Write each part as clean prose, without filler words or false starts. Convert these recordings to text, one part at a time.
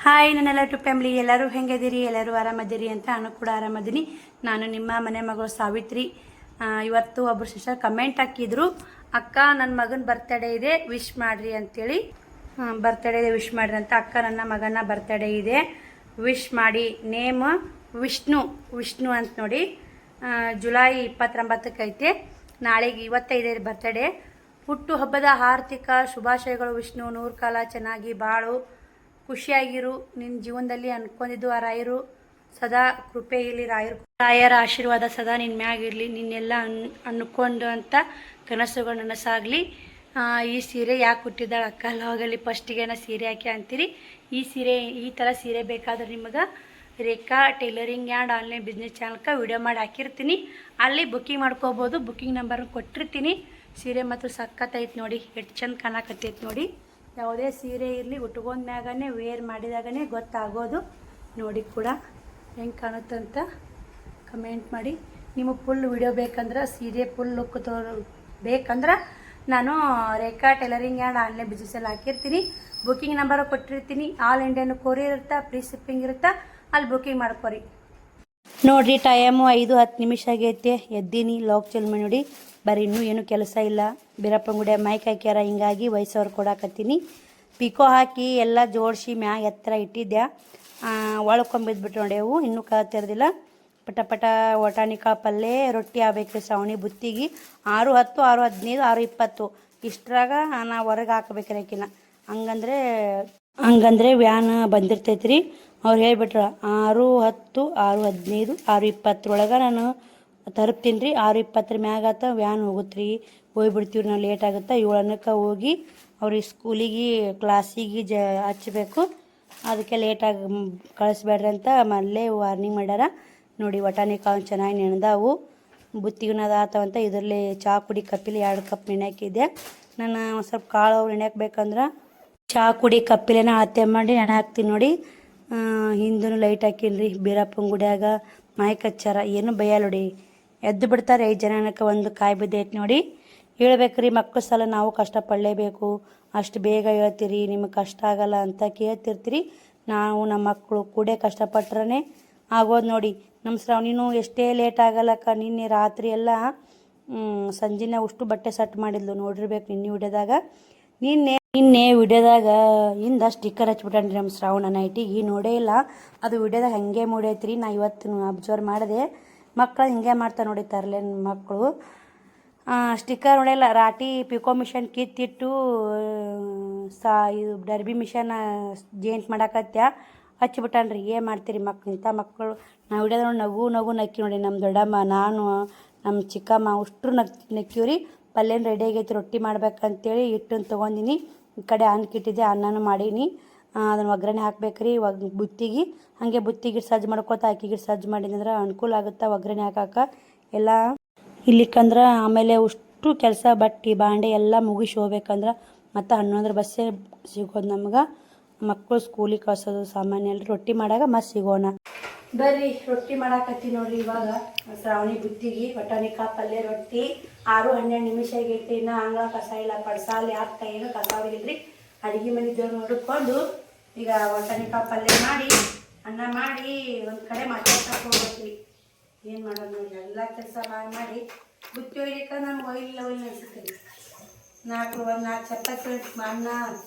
Hi ನನ್ನೆಲ್ಲ to family ಎಲ್ಲರೂ ಹೆಂಗಿದ್ದೀರಿ, ಎಲ್ಲರೂ ಆರಾಮದಿರಿ ಅಂತ ನಾನು ಕೂಡ ಆರಾಮದೀನಿ. ನಾನು ನಿಮ್ಮ ಮನೆ ಮಗಳು ಸಾವಿತ್ರಿ. ಇವತ್ತು ಒಬ್ಬರು ಸಿಸ್ಟರ್ ಕಮೆಂಟ್ ಹಾಕಿದ್ರು, ಅಕ್ಕ ನನ್ನ ಮಗನ ಬರ್ತಡೇ ಇದೆ ವಿಶ್ ಮಾಡ್ರಿ ಅಂತೇಳಿ. ಬರ್ತಡೇ ಇದೆ ವಿಶ್ ಮಾಡ್ರಿ ಅಂತ. ಅಕ್ಕ ನನ್ನ ಮಗನ ಬರ್ತಡೇ ಇದೆ ವಿಶ್ ಮಾಡಿ. ನೇಮ್ ವಿಷ್ಣು ಅಂತ ನೋಡಿ. ಜುಲೈ 29ಕ್ಕೆ ಐತೆ, ನಾಳೆಗೆ 25 ಬರ್ತಡೇ. ಹುಟ್ಟು ಹಬ್ಬದ ಆರ್ಥಿಕ ಶುಭಾಶಯಗಳು ವಿಷ್ಣು. 100 ಕಾಲ ಚೆನ್ನಾಗಿ ಬಾಳು, ಖುಷಿಯಾಗಿರು. ನಿನ್ನ ಜೀವನದಲ್ಲಿ ಅನ್ಕೊಂಡಿದ್ದು ಆ ರಾಯರು ಸದಾ ಕೃಪೆ ಇರಲಿ. ರಾಯರ ಆಶೀರ್ವಾದ ಸದಾ ನಿನ್ನ ಮ್ಯಾಗಿರಲಿ. ನಿನ್ನೆಲ್ಲ ಅನ್ಕೊಂಡು ಅಂತ ಕನಸುಗಳು ನನಸಾಗಲಿ. ಈ ಸೀರೆ ಯಾಕೆ ಹುಟ್ಟಿದ್ದಾಳೆ ಅಕ್ಕ ಹೋಗಲಿ ಫಸ್ಟಿಗೆ ಸೀರೆ ಯಾಕೆ ಅಂತೀರಿ. ಈ ಥರ ಸೀರೆ ಬೇಕಾದ್ರೆ ನಿಮಗೆ ರೇಖಾ ಟೈಲರಿಂಗ್ ಆ್ಯಂಡ್ ಆನ್ಲೈನ್ ಬಿಸ್ನೆಸ್ ಚಾನಲ್ಗೆ ವಿಡಿಯೋ ಮಾಡಿ ಹಾಕಿರ್ತೀನಿ. ಅಲ್ಲಿ ಬುಕ್ಕಿಂಗ್ ಮಾಡ್ಕೋಬೋದು. ಬುಕ್ಕಿಂಗ್ ನಂಬರ್ ಕೊಟ್ಟಿರ್ತೀನಿ. ಸೀರೆ ಮತ್ತು ಸಖತ್ತೈತೆ ನೋಡಿ, ಎಷ್ಟು ಚಂದ ಕಾಣಕತ್ತೈತೆ ನೋಡಿ. ಯಾವುದೇ ಸೀರೆ ಇರಲಿ ಉಟ್ಕೊಂಡ ಮ್ಯಾಗನೇ ವೇರ್ ಮಾಡಿದಾಗನೇ ಗೊತ್ತಾಗೋದು. ನೋಡಿ ಕೂಡ ಹೆಂಗೆ ಕಾಣುತ್ತಂತ ಕಮೆಂಟ್ ಮಾಡಿ. ನಿಮಗೆ ಫುಲ್ ವಿಡಿಯೋ ಬೇಕಂದ್ರೆ, ಸೀರೆ ಫುಲ್ ಲುಕ್ ಬೇಕಂದ್ರೆ ನಾನು ರೇಖಾ ಟೈಲರಿಂಗ್ ಆ್ಯಂಡ್ ಆನ್ಲೈನ್ ಬಿಸ್ನೆಸ್ಸಲ್ಲಿ ಹಾಕಿರ್ತೀನಿ. ಬುಕ್ಕಿಂಗ್ ನಂಬರ್ ಕೊಟ್ಟಿರ್ತೀನಿ. ಆಲ್ ಇಂಡಿಯನ್ ಕೊರಿಯರ್ ಇರುತ್ತೆ, ಫ್ರೀ ಶಿಪ್ಪಿಂಗ್ ಇರುತ್ತೆ. ಅಲ್ಲಿ ಬುಕ್ಕಿಂಗ್ ಮಾಡ್ಕೊರಿ. ನೋಡಿರಿ ಟೈಮು 5-10 ಆಗೈತೆ. ಎದ್ದೀನಿ ಲಾಕ್ ಚಲ್ಮೆ ನೋಡಿ. ಬರೀ ಇನ್ನೂ ಏನು ಕೆಲಸ ಇಲ್ಲ. ಬೀರಪ್ಪನ ಮೈಕ್ ಹಾಕ್ಯಾರ, ಹಿಂಗಾಗಿ ವಯಸ್ಸವ್ರು ಕೊಡಾಕತ್ತೀನಿ. ಪಿಕೋ ಹಾಕಿ ಎಲ್ಲ ಜೋಡಿಸಿ ಮ್ಯಾಗ ಎತ್ತರ ಇಟ್ಟಿದ್ದೆ. ಒಳಕೊಂಬಿದ್ಬಿಟ್ಟು ನೋಡಿ. ಅವು ಇನ್ನೂ ತೆರೆದಿಲ್ಲ. ಪಟ ಪಟ ಒಟಾಣಿಕಾಳು ಪಲ್ಯ, ರೊಟ್ಟಿ ಆಗ್ಬೇಕು ಶ್ರಾವಣಿ ಬುತ್ತಿಗೆ. 6:10, 6:15, 6:20 ಇಷ್ಟರಾಗ ನಾ ಹೊರಗೆ ಹಾಕಬೇಕ್ರಿ ಆಕಿನ. ಹಂಗಂದ್ರೆ ವ್ಯಾನ್ ಬಂದಿರ್ತೈತ್ರಿ. ಅವ್ರು ಹೇಳ್ಬಿಟ್ರ 6:10, 6:15, 6:20 ಒಳಗೆ ನಾನು ತಲುಪ್ತೀನಿ ರೀ. 6:20 ಮ್ಯಾಗತ್ತ ವ್ಯಾನ್ ಹೋಗುತ್ತೆ ರೀ. ಹೋಗ್ಬಿಡ್ತೀವಿ ನಾವು. ಲೇಟ್ ಆಗುತ್ತೆ. 7 ಹೋಗಿ ಅವ್ರಿಗೆ ಸ್ಕೂಲಿಗೆ ಕ್ಲಾಸಿಗೆ ಹಚ್ಚಬೇಕು. ಅದಕ್ಕೆ ಲೇಟಾಗಿ ಕಳಿಸ್ಬೇಡ್ರಿ ಅಂತ ಮೊದಲೇ ವಾರ್ನಿಂಗ್ ಮಾಡ್ಯಾರ. ನೋಡಿ ವಟಾಣಿ ಕಾಳು ಚೆನ್ನಾಗಿ ನೆನೆದಾವು. ಬುತ್ತಿಗಿನದ ಆತವಂತ ಇದರಲ್ಲಿ ಚಹಾ ಕುಡಿ ಕಪ್ಪಿಲಿ 2 ಕಪ್ ನೆನೆ ನಾನು ಒಂದು ಸ್ವಲ್ಪ ಕಾಳು ನೆನೆಹಾಕ್ಬೇಕಂದ್ರೆ ಚಹಾ ಕುಡಿ ಕಪ್ಪಿಲೇನ ಅಳತೆ ಮಾಡಿ ನೆನೆ ಹಾಕ್ತೀನಿ ನೋಡಿ. ಹಿಂದೂ ಲೈಟ್ ಹಾಕಿಲ್ರಿ. ಬೀರಪ್ಪನ ಗುಡಿಯಾಗ ಮೈಕ್ ಹಚ್ಚಾರ. ಏನು ಭಯ ನೋಡಿ. ಎದ್ದು ಬಿಡ್ತಾರೆ 5 ಜನಕ್ಕೆ. ಒಂದು ಕಾಯಿ ಬಿದ್ದೈತೆ ನೋಡಿ. ಹೇಳ್ಬೇಕ್ರಿ, ಮಕ್ಕಳ ಸಲ ನಾವು ಕಷ್ಟಪಡಲೇಬೇಕು. ಅಷ್ಟು ಬೇಗ ಹೇಳ್ತೀರಿ, ನಿಮಗೆ ಕಷ್ಟ ಆಗಲ್ಲ ಅಂತ ಕೇಳ್ತಿರ್ತೀರಿ. ನಾವು ನಮ್ಮ ಮಕ್ಕಳು ಕೂಡ ಕಷ್ಟಪಟ್ರೇ ಆಗೋದು ನೋಡಿ. ನಮ್ಮ ಶ್ರಾವಣಿನೂ ಎಷ್ಟೇ ಲೇಟ್ ಆಗಲ್ಲಕ್ಕ. ನಿನ್ನೆ ರಾತ್ರಿ ಎಲ್ಲ ಸಂಜೆನ ಅಷ್ಟು ಬಟ್ಟೆ ಸೆಟ್ ಮಾಡಿದ್ಲು. ನೋಡಿರ್ಬೇಕು ನಿನ್ನೆ ವಿಡಿಯೋದಾಗ. ನಿನ್ನೆ ವಿಡಿಯೋದಾಗ ಇಂದ ಸ್ಟಿಕ್ಕರ್ ಹಚ್ಬಿಟ್ಟಾನ್ರಿ ನಮ್ಮ ಶ್ರಾವಣ ನೈಟಿಗೆ. ನೋಡೇ ಇಲ್ಲ ಅದು ವಿಡಿಯೋದಾಗ ಹಾಗೆ ಮೂಡೈತ್ರಿ. ನಾ ಇವತ್ತು ಅಬ್ಸರ್ವ್ ಮಾಡಿದೆ. ಮಕ್ಕಳು ಹಿಂಗೆ ಮಾಡ್ತಾರೆ ನೋಡಿ, ತರಲೆ ಮಕ್ಕಳು. ಸ್ಟಿಕ್ಕರ್ ನೋಡಿಲ್ಲ. ರಾಟಿ ಪಿಕೋ ಮಿಷನ್ ಕಿತ್ತಿಟ್ಟು ಇದು ಡರ್ಬಿ ಮಿಷನ್ ಜೇಂಟ್ ಮಾಡಾಕತ್ಯ ಹಚ್ಚಿಬಿಟ್ಟಾನ್ರಿ. ಏನು ಮಾಡ್ತೀರಿ ಮಕ್ಳು, ಇಂಥ ಮಕ್ಕಳು. ನಾವು ವಿಡಿಯೋದ ನಗು ನಕ್ಕಿ ನೋಡಿ. ನಮ್ಮ ದೊಡ್ಡಮ್ಮ, ನಾನು, ನಮ್ಮ ಚಿಕ್ಕಮ್ಮ ಅಷ್ಟು ನಕ್ಕಿವ್ರಿ. ಪಲ್ಯನ ರೆಡಿ ಆಗೈತಿ. ರೊಟ್ಟಿ ಮಾಡ್ಬೇಕಂತೇಳಿ ಹಿಟ್ಟನ್ನು ತೊಗೊಂಡಿನಿ. ಈ ಕಡೆ ಅನ್ನಕ್ಕಿಟ್ಟಿದ್ದೆ, ಅನ್ನನೂ ಮಾಡೀನಿ. ಅದನ್ನು ಒಗ್ಗರಣೆ ಹಾಕ್ಬೇಕ್ರಿ ಬುತ್ತಿಗೆ. ಹಾಗೆ ಬುತ್ತಿಗೆ ಸಜ್ಜು ಮಾಡ್ಕೋತ ಅಕ್ಕಿಗೆ ಸಜ್ಜು ಮಾಡಿದ್ರೆ ಅನುಕೂಲ ಆಗುತ್ತೆ ಒಗ್ಗರಣೆ ಹಾಕಕ್ಕೆ ಎಲ್ಲ. ಇಲ್ಲಿಕ್ಕಂದ್ರೆ ಆಮೇಲೆ ಅಷ್ಟು ಕೆಲಸ ಬಟ್ಟೆ ಬಾಂಡೆ ಎಲ್ಲ ಮುಗಿಸಿ ಹೋಗ್ಬೇಕಂದ್ರೆ ಮತ್ತು 11 ಬಸ್ಸೇ ಸಿಗೋದು ನಮ್ಗೆ. ಮಕ್ಕಳು ಸ್ಕೂಲಿಗೆ ಕಳ್ಸೋದು ಸಾಮಾನ್ಯ ಅಲ್ರಿ. ರೊಟ್ಟಿ ಮಾಡಾಗ ಮತ್ತೆ ಸಿಗೋಣ ಬರ್ರಿ. ರೊಟ್ಟಿ ಮಾಡಾಕತ್ತಿ ನೋಡ್ರಿ. ಇವಾಗ ಶ್ರಾವಣಿ ಬುತ್ತಿಗೆ ವಟಾಣಿಕಾಳು ಪಲ್ಯ ರೊಟ್ಟಿ. 6-12 ಆಗೈತಿ. ಇನ್ನು ಅಂಗಳ ಕಸ ಇಲ್ಲ, ಪಡ್ಸಾಲಿ ಆಗ್ತಾ ಏನು ಕಸ ಹೋಗಿಲ್ರಿ. ಅಡುಗೆ ಮನೆ ದೇವ್ರು ನೋಡಿಕೊಂಡು ಈಗ ವಟಾಣಿಕಾಳು ಪಲ್ಯ ಮಾಡಿ ಅನ್ನ ಮಾಡಿ ಒಂದು ಕಡೆ ಮಾತಾಡ್ಸಕ್ಕೆ ಹೋಗ್ಬೇಕ್ರಿ. ಏನು ಮಾಡೋದು ನೋಡಿ. ಎಲ್ಲ ಕೆಲಸ ಮಾಡಿ ಬುತ್ತಿ ಒಯ್ಲಿಕ್ಕೆ ನಾನು ಒಯ್ಲಿಲ್ಲ ಅನ್ಸುತ್ತೆ ರೀ. 4 ಚಪಾತಿ ಅನ್ನ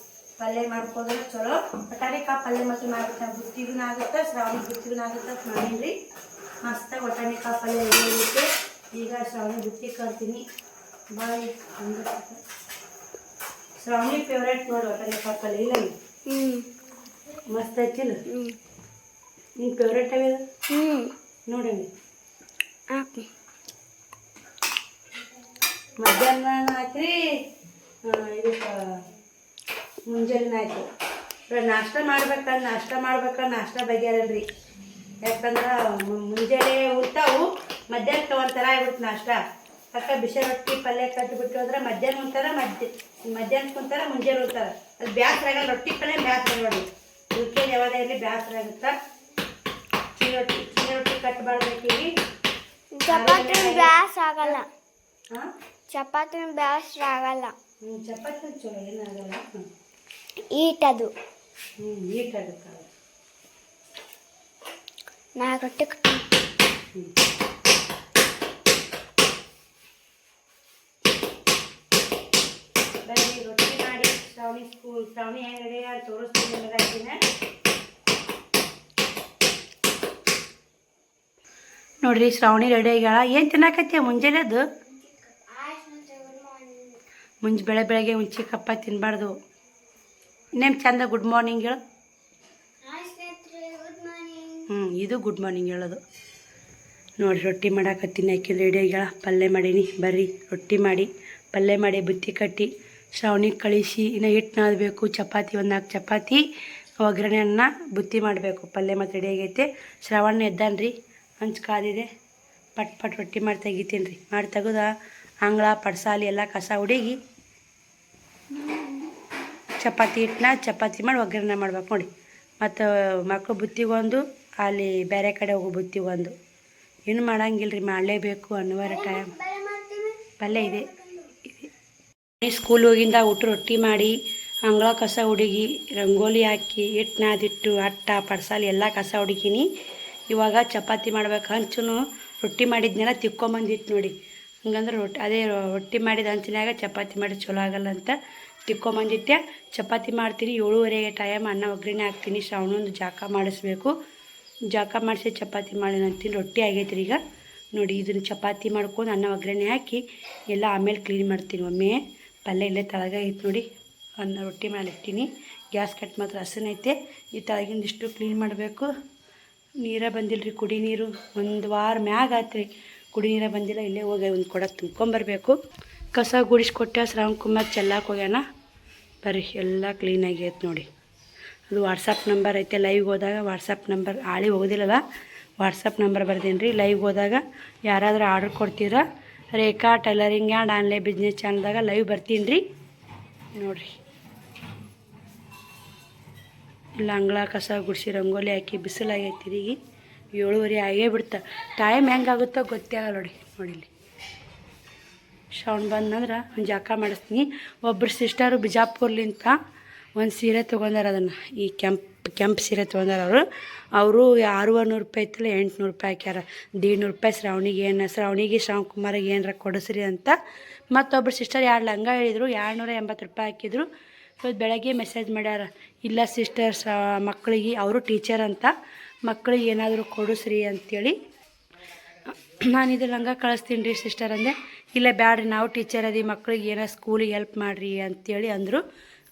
ಪಲ್ಯ ಮಾಡ್ಕೋದ್ರೆ ಚಲೋ. ವಟಾಣಿಕಾಳು ಪಲ್ಯ ಮತ್ತು ಮಾಡ್ಬಿಡ್ತಾರೆ. ಬುತ್ತಿಗೂ ಆಗುತ್ತೆ, ಶ್ರಾವಣಿ ಬುತ್ತಿಗೂ ಆಗುತ್ತೆ ಅಂತ ಮಾಡೀನಿ. ಮಸ್ತಾಗಿ ವಟಾಣಿಕಾಳು ಪಲ್ಯ ಇರುತ್ತೆ. ಈಗ ಶ್ರಾವಣಿ ಬುತ್ತಿ ಕರ್ತೀನಿ. ಬಾಯ್. ಶ್ರಾವಣಿ ಫೇವ್ರೇಟ್ ನೋಡಿ ವಟಾಣಿಕಾಳು ಪಲ್ಯ. ಇಲ್ಲ ಮಸ್ತ್ ಐತಿಲ್ಲ. ನಿನ್ನ ಫೇವ್ರೇಟ್ ಆಗಿದೆ ನೋಡಿ. ಮಧ್ಯಾಹ್ನ ಆಯ್ತು ರೀ. ಇದಕ್ಕೆ ಮುಂಜಾನೆ ಆಯ್ತು. ನಾಷ್ಟ ಮಾಡ್ಬೇಕಂದ್ರೆ ನಾಷ್ಟ ಬಗೆಯರಲ್ರಿ. ಯಾಕಂದ್ರೆ ಮುಂಜಾನೆ ಉಳ್ತಾವು, ಮಧ್ಯಾಹ್ನಕ್ಕೆ ಒಂಥರ ಆಗ್ಬಿಡ್ತು ನಾಷ್ಟ. ಅಕ್ಕ ಬಿಸಿ ರೊಟ್ಟಿ ಪಲ್ಯ ಕಟ್ಟಿಬಿಟ್ಟು ಹೋದ್ರೆ ಮಧ್ಯಾಹ್ನ ಉಂತಾರ, ಮಧ್ಯಾಹ್ನಕ್ಕೆ ಉಂತಾರ, ಮುಂಜಾನೆ ಉಳ್ತಾರ. ಅದು ಬ್ಯಾಸರ ಆಗಲ್ಲ. ರೊಟ್ಟಿ ಪಲ್ಯ ಬ್ಯಾಸರ ನೋಡಿ. ಇದಕ್ಕೆ ಯಾವಾಗ ಇರಲಿ ಬ್ಯಾಸರ ಆಗುತ್ತೆ. ರೊಟ್ಟಿ ಕಟ್ಟಬಾರ್ಬೇಕೀಗ. ಚಪಾತಿ ಬ್ಯಾಸರ ಆಗಲ್ಲ. ಚಪಾತಿ ಬ್ಯಾಸರ ಆಗಲ್ಲ. ಚಪಾತಿ ಚಲೋ ಏನಾಗಲ್ಲ. ಈಟದು ಈಟ್ ಆಗುತ್ತೆ. 4 ರೊಟ್ಟಿ ಕಟ್ಟಿ. ಬರೀ ರೊಟ್ಟಿ ಮಾಡಿ ಶ್ರಾವಣಿ ಹೆಂಗೆ ರೆಡಿ ಅಂತ ತೋರಿಸ್ತೀನಿ ನಿಮಗೆ. ನೋಡ್ರಿ ಶ್ರಾವಣಿ ರೆಡಿ ಆಗ್ಯಾಳ. ಏನು ತಿನ್ನಕತ್ತೀಯ ಮುಂಜಾನೆ ಅದು? ಬೆಳಗ್ಗೆ ಮುಂಚೆ ಕಪ್ಪ ತಿನ್ನಬಾರ್ದು. ಇನ್ನೇನು ಚಂದ ಗುಡ್ ಮಾರ್ನಿಂಗ್ ಹೇಳು. ಇದು ಗುಡ್ ಮಾರ್ನಿಂಗ್ ಹೇಳೋದು. ನೋಡಿ ರೊಟ್ಟಿ ಮಾಡಾಕತ್ತೀನಿ. ಆಕೆ ರೆಡಿ ಆಗ್ಯಾಳ. ಪಲ್ಯ ಮಾಡೀನಿ. ಬರ್ರಿ ರೊಟ್ಟಿ ಮಾಡಿ ಪಲ್ಯ ಮಾಡಿ ಬುತ್ತಿ ಕಟ್ಟಿ ಶ್ರಾವಣಿಗೆ ಕಳಿಸಿ ಇನ್ನು ಹಿಟ್ಟು ನಾದಬೇಕು. ಚಪಾತಿ 4 ಚಪಾತಿ ಒಗ್ಗರಣೆ ಅನ್ನ ಬುತ್ತಿ ಮಾಡಬೇಕು. ಪಲ್ಯ ಮತ್ತು ರೆಡಿ ಆಗೈತೆ. ಶ್ರಾವಣ ಎದ್ದಾನ್ರಿ, ಹಂಚು ಕಾದಿದೆ. ಪಟ್ ರೊಟ್ಟಿ ಮಾಡಿ ತೆಗಿತೀನಿ ರೀ. ಮಾಡಿ ತೆಗೆದ ಅಂಗಳ ಪಡ್ಸಾಲಿ ಎಲ್ಲ ಕಸ ಹುಡುಗಿ ಚಪಾತಿ ಹಿಟ್ಟನ್ನ ಚಪಾತಿ ಮಾಡಿ ಒಗ್ಗರಣೆ ಮಾಡ್ಬೇಕು ನೋಡಿ. ಮತ್ತು ಮಕ್ಕಳು ಬುತ್ತಿಗೊಂದು ಅಲ್ಲಿ ಬೇರೆ ಕಡೆ ಹೋಗೋ ಬುತ್ತಿಗೊಂದು. ಏನು ಮಾಡಂಗಿಲ್ಲ ರೀ, ಮಾಡಲೇಬೇಕು ಅನ್ನುವರ ಟೈಮ್. ಪಲ್ಯ ಇದೆ. ಸ್ಕೂಲ್ ಹೋಗಿಂದ ಊಟ ರೊಟ್ಟಿ ಮಾಡಿ ಅಂಗಳ ಕಸ ಹುಡುಗಿ ರಂಗೋಲಿ ಹಾಕಿ ಹಿಟ್ಟು ನಾದಿಟ್ಟು ಅಟ್ಟ ಪಡ್ಸಾಲಿ ಎಲ್ಲ ಕಸ ಹುಡುಗಿನಿ. ಇವಾಗ ಚಪಾತಿ ಮಾಡ್ಬೇಕು. ಹಂಚು ರೊಟ್ಟಿ ಮಾಡಿದ್ನೆಲ್ಲ ತಿಕ್ಕೊಂಬಂದಿತ್ತು ನೋಡಿ. ಹಂಗಂದ್ರೆ ರೊಟ್ಟಿ ಮಾಡಿದ ಹಂಚಿನಾಗ ಚಪಾತಿ ಮಾಡಿ ಚಲೋ ಆಗಲ್ಲ ಅಂತ ತಿಕ್ಕೊಂಬಂದಿತ್ತೆ. ಚಪಾತಿ ಮಾಡ್ತೀನಿ. 7:30 ಟೈಮ್ ಅನ್ನ ಒಗ್ಗರಣೆ ಹಾಕ್ತೀನಿ. ಶ್ರಾವಣೊಂದು ಜಾಕ ಮಾಡಿಸ್ಬೇಕು. ಜಾಕ ಮಾಡಿಸಿ ಚಪಾತಿ ಮಾಡಿ ಅಂತೀನಿ. ರೊಟ್ಟಿ ಆಗೈತೆ ರೀ ಈಗ ನೋಡಿ. ಇದನ್ನು ಚಪಾತಿ ಮಾಡ್ಕೊಂಡು ಅನ್ನ ಒಗ್ಗರಣೆ ಹಾಕಿ ಎಲ್ಲ ಆಮೇಲೆ ಕ್ಲೀನ್ ಮಾಡ್ತೀನಿ. ಒಮ್ಮೆ ಪಲ್ಯ ಇಲ್ಲೇ ತಳಗ ಐತೆ ನೋಡಿ. ಅನ್ನ ರೊಟ್ಟಿ ಮೇಲೆ ಇಡ್ತೀನಿ. ಗ್ಯಾಸ್ ಕಟ್ ಮಾತ್ರ ಹಸನೈತೆ. ಈ ತಳಗಿಂದಿಷ್ಟು ಕ್ಲೀನ್ ಮಾಡಬೇಕು. ನೀರೇ ಬಂದಿಲ್ಲ ರೀ, ಕುಡಿ ನೀರು 1 ವಾರ ಮ್ಯಾಗ ಆಯ್ತು ರೀ. ಕುಡಿ ನೀರೇ ಬಂದಿಲ್ಲ. ಇಲ್ಲೇ ಹೋಗಿ ಒಂದು ಕೊಡ ತುಂಬ್ಕೊಂಬರ್ಬೇಕು. ಕಸ ಗುಡಿಸ್ಕೊಟ್ಟೆ. ಶ್ರಾವಣ ಕುಮಾರ್ ಚೆಲ್ಲಕ್ಕೆ ಹೋಗ್ಯಾನ. ಬರ್ರಿ ಎಲ್ಲ ಕ್ಲೀನಾಗಿ ಐತೆ ನೋಡಿ. ಅದು ವಾಟ್ಸಪ್ ನಂಬರ್ ಐತೆ. ಲೈವ್ ಹೋದಾಗ ವಾಟ್ಸಪ್ ನಂಬರ್ ಹೋಗೋದಿಲ್ಲಲ್ಲ, ವಾಟ್ಸಪ್ ನಂಬರ್ ಬರ್ದೀನಿ ರೀ. ಲೈವ್ ಹೋದಾಗ ಯಾರಾದರೂ ಆರ್ಡ್ರ್ ಕೊಡ್ತೀರಾ Rekha tailoring and online business ಚಾನಲ್ದಾಗ ಲೈವ್ ಬರ್ತೀನಿ ರೀ. ನೋಡಿರಿ ಇಲ್ಲ ಅಂಗಳ ಕಸ ಗುಡಿಸಿ ರಂಗೋಲಿ ಹಾಕಿ ಬಿಸಿಲಾಗೈತಿ ರೀ. 7:30 ಆಗೇ ಬಿಡ್ತಾ. ಟೈಮ್ ಹೆಂಗಾಗುತ್ತೋ ಗೊತ್ತೇ ಆಗಲ್ಲ ನೋಡಿ. ನೋಡಿಲ್ಲಿ ಶ್ರಾವಣ ಬಂದಂದ್ರೆ ಒಂದು ಜಾಕ ಮಾಡಿಸ್ತೀನಿ. ಒಬ್ಬರು ಸಿಸ್ಟರು ಬಿಜಾಪುರ್ಲಿಂತ ಒಂದು ಸೀರೆ ತೊಗೊಂಡಾರ. ಅದನ್ನು ಈ ಕೆಂಪು ಸೀರೆ ತೊಗೊಂಡಾರ ಅವರು 600 ರೂಪಾಯಿ ಐತಲ್ಲ 800 ರೂಪಾಯಿ ಹಾಕ್ಯಾರ. 150 ರೂಪಾಯಿ ಶ್ರಾವಣಿಗೆ ಶ್ರಾವಣ ಕುಮಾರಿಗೆ ಏನರ ಕೊಡಿಸ್ರಿ ಅಂತ. ಮತ್ತೊಬ್ಬರು ಸಿಸ್ಟರ್ 2 ಲಂಗ ಹೇಳಿದರು. 280 ರೂಪಾಯಿ ಹಾಕಿದ್ರು. ಇವತ್ತು ಬೆಳಗ್ಗೆ ಮೆಸೇಜ್ ಮಾಡ್ಯಾರ, ಇಲ್ಲ ಸಿಸ್ಟರ್ಸ್ ಮಕ್ಕಳಿಗೆ, ಅವರು ಟೀಚರ್ ಅಂತ, ಮಕ್ಕಳಿಗೆ ಏನಾದರೂ ಕೊಡಿಸ್ರಿ ಅಂಥೇಳಿ. ನಾನು ಇದು ಲಂಗ ಕಳಿಸ್ತೀನಿ ರೀ ಸಿಸ್ಟರ್ ಅಂದೆ. ಇಲ್ಲ ಬ್ಯಾಡ್ರಿ, ನಾವು ಟೀಚರ್ ಅದೀವಿ, ಮಕ್ಕಳಿಗೆ ಏನೋ ಸ್ಕೂಲಿಗೆ ಹೆಲ್ಪ್ ಮಾಡಿರಿ ಅಂಥೇಳಿ ಅಂದರು.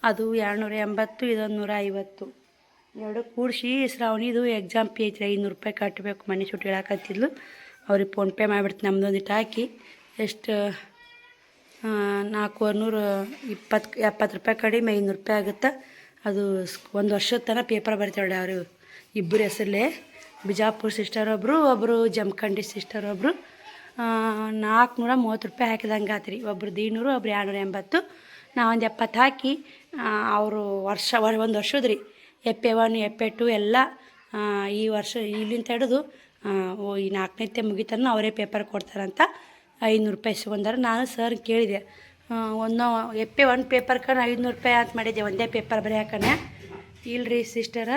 ಅದು 280, ಇದೊಂದು 150. ಎರಡು ಕೂಡಿಸಿ ಶ್ರಾವಣಿದು ಎಕ್ಸಾಮ್ ಫೀ ಐತ್ರಿ 500 ರೂಪಾಯಿ ಕಟ್ಟಬೇಕು. ಮನೆ ಸುಟ್ಟು ಹೇಳಕತ್ತಿದ್ಲು. ಅವ್ರಿಗೆ ಫೋನ್ಪೇ ಮಾಡಿಬಿಡ್ತೀನಿ. ನಮ್ಮದೊಂದಿಟ್ಟು ಹಾಕಿ ಎಷ್ಟು 470 ರೂಪಾಯಿ ಕಡಿಮೆ 500 ರೂಪಾಯಿ ಆಗುತ್ತೆ. ಅದು 1 ವರ್ಷದ ತನಕ ಪೇಪರ್ ಬರ್ತಾಳೆ. ಅವರು ಇಬ್ಬರು ಹೆಸರಲ್ಲೇ, ಬಿಜಾಪುರ ಸಿಸ್ಟರ್ ಒಬ್ಬರು ಜಮಖಂಡಿ ಸಿಸ್ಟರ್ ಒಬ್ಬರು. 430 ರೂಪಾಯಿ ಹಾಕಿದಂಗೆ ಆತ್ರಿ. ಒಬ್ರು 200, ಒಬ್ರು 280. ನಾವೊಂದು 70 ಹಾಕಿ ಅವರು ಒಂದು ವರ್ಷದ ರೀ FA1 FA2 ಎಲ್ಲ ಈ ವರ್ಷ ಇಲ್ಲಿಂದ ಹಿಡಿದು ಈ 4ನೇ ಮುಗಿತಾನ ಅವರೇ ಪೇಪರ್ ಕೊಡ್ತಾರಂತ 500 ರೂಪಾಯಿ ಇಸ್ಕೊಂಡಾರ. ನಾನು ಸರ್ ಕೇಳಿದೆ, ಒಂದು FA1 ಪೇಪರ್ಗೆ 500 ರೂಪಾಯಿ ಅಂತ ಮಾಡಿದ್ದೆ ಒಂದೇ ಪೇಪರ್ ಬರೆಯೋಕನೆ. ಇಲ್ರಿ ಸಿಸ್ಟರ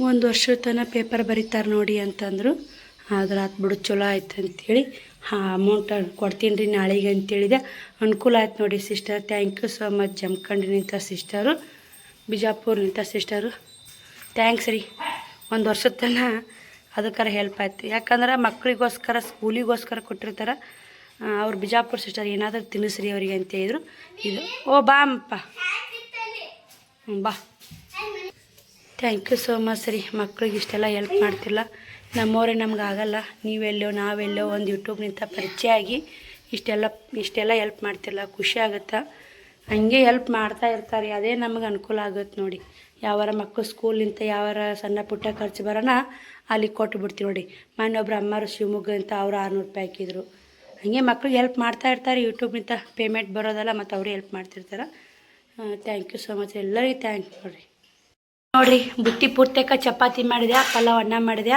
1 ವರ್ಷದ ತನಕ ಪೇಪರ್ ಬರೀತಾರೆ ನೋಡಿ ಅಂತಂದರು. ಆದ್ರೆ ಅದು ಬಿಡು ಚಲೋ ಆಯ್ತು ಅಂಥೇಳಿ ಅಮೌಂಟ್ ಕೊಡ್ತೀನಿ ರೀ ನಾಳೆಗೆ ಅಂತೇಳಿದೆ. ಅನುಕೂಲ ಆಯ್ತು ನೋಡಿ sister. Thank you so much. ಜಮಖಂಡಿನಿಂದ ಸಿಸ್ಟರು, ಬಿಜಾಪುರ್ನಿಂದ ಸಿಸ್ಟರು, ಥ್ಯಾಂಕ್ಸ್ ರೀ. 1 ವರ್ಷದ ತನಕ ಅದಕ್ಕಾರ ಹೆಲ್ಪ್ ಆಯ್ತು. ಯಾಕಂದ್ರೆ ಮಕ್ಕಳಿಗೋಸ್ಕರ ಸ್ಕೂಲಿಗೋಸ್ಕರ ಕೊಟ್ಟಿರ್ತಾರೆ. ಅವ್ರು ಬಿಜಾಪುರ ಸಿಸ್ಟರ್ ಏನಾದರೂ ತಿನ್ನಿಸ್ರಿ ಅವರಿಗೆ ಅಂತ ಹೇಳಿದ್ರು. ಇದು ಬಾ ಅಮ್ಮಪ್ಪ, ಬಾ. ಥ್ಯಾಂಕ್ ಯು ಸೋ ಮಚ್ ರೀ. ಮಕ್ಳಿಗೆ ಇಷ್ಟೆಲ್ಲ ಹೆಲ್ಪ್ ಮಾಡ್ತಿಲ್ಲ. ನಮ್ಮವರೇ ನಮ್ಗೆ ಆಗಲ್ಲ. ನೀವೆಲ್ಲೋ ನಾವೆಲ್ಲೋ ಒಂದು ಯೂಟ್ಯೂಬ್ನಿಂದ ಪರಿಚಯ ಆಗಿ ಇಷ್ಟೆಲ್ಲ ಹೆಲ್ಪ್ ಮಾಡ್ತಿಲ್ಲ. ಖುಷಿ ಆಗುತ್ತೆ. ಹಂಗೆ ಹೆಲ್ಪ್ ಮಾಡ್ತಾ ಇರ್ತಾರೆ. ಅದೇ ನಮಗೆ ಅನುಕೂಲ ಆಗುತ್ತೆ ನೋಡಿ. ಯಾವಾರ ಮಕ್ಕಳು ಸ್ಕೂಲಿಂದ ಯಾವಾರ ಸಣ್ಣ ಪುಟ್ಟ ಖರ್ಚು ಬರೋಣ ಅಲ್ಲಿ ಕೊಟ್ಟು ಬಿಡ್ತೀವಿ ನೋಡಿ. ಮೊನ್ನೊಬ್ರು ಅಮ್ಮರು ಶಿವಮೊಗ್ಗ ಅಂತ ಅವರು 600 ರೂಪಾಯಿ ಹಾಕಿದ್ರು. ಹಾಗೆ ಮಕ್ಳಿಗೆ ಹೆಲ್ಪ್ ಮಾಡ್ತಾ ಇರ್ತಾರೆ. ಯೂಟ್ಯೂಬ್ನಿಂದ ಪೇಮೆಂಟ್ ಬರೋದಲ್ಲ, ಮತ್ತು ಅವರೇ ಹೆಲ್ಪ್ ಮಾಡ್ತಿರ್ತಾರೆ. Thank you so much. ಎಲ್ಲರಿಗೂ ಥ್ಯಾಂಕ್ ನೋಡಿರಿ. ಬುತ್ತಿ ಪೂರ್ತಕ ಚಪಾತಿ ಮಾಡಿದೆ, ಪಲಾವ್ ಅನ್ನ ಮಾಡಿದೆ,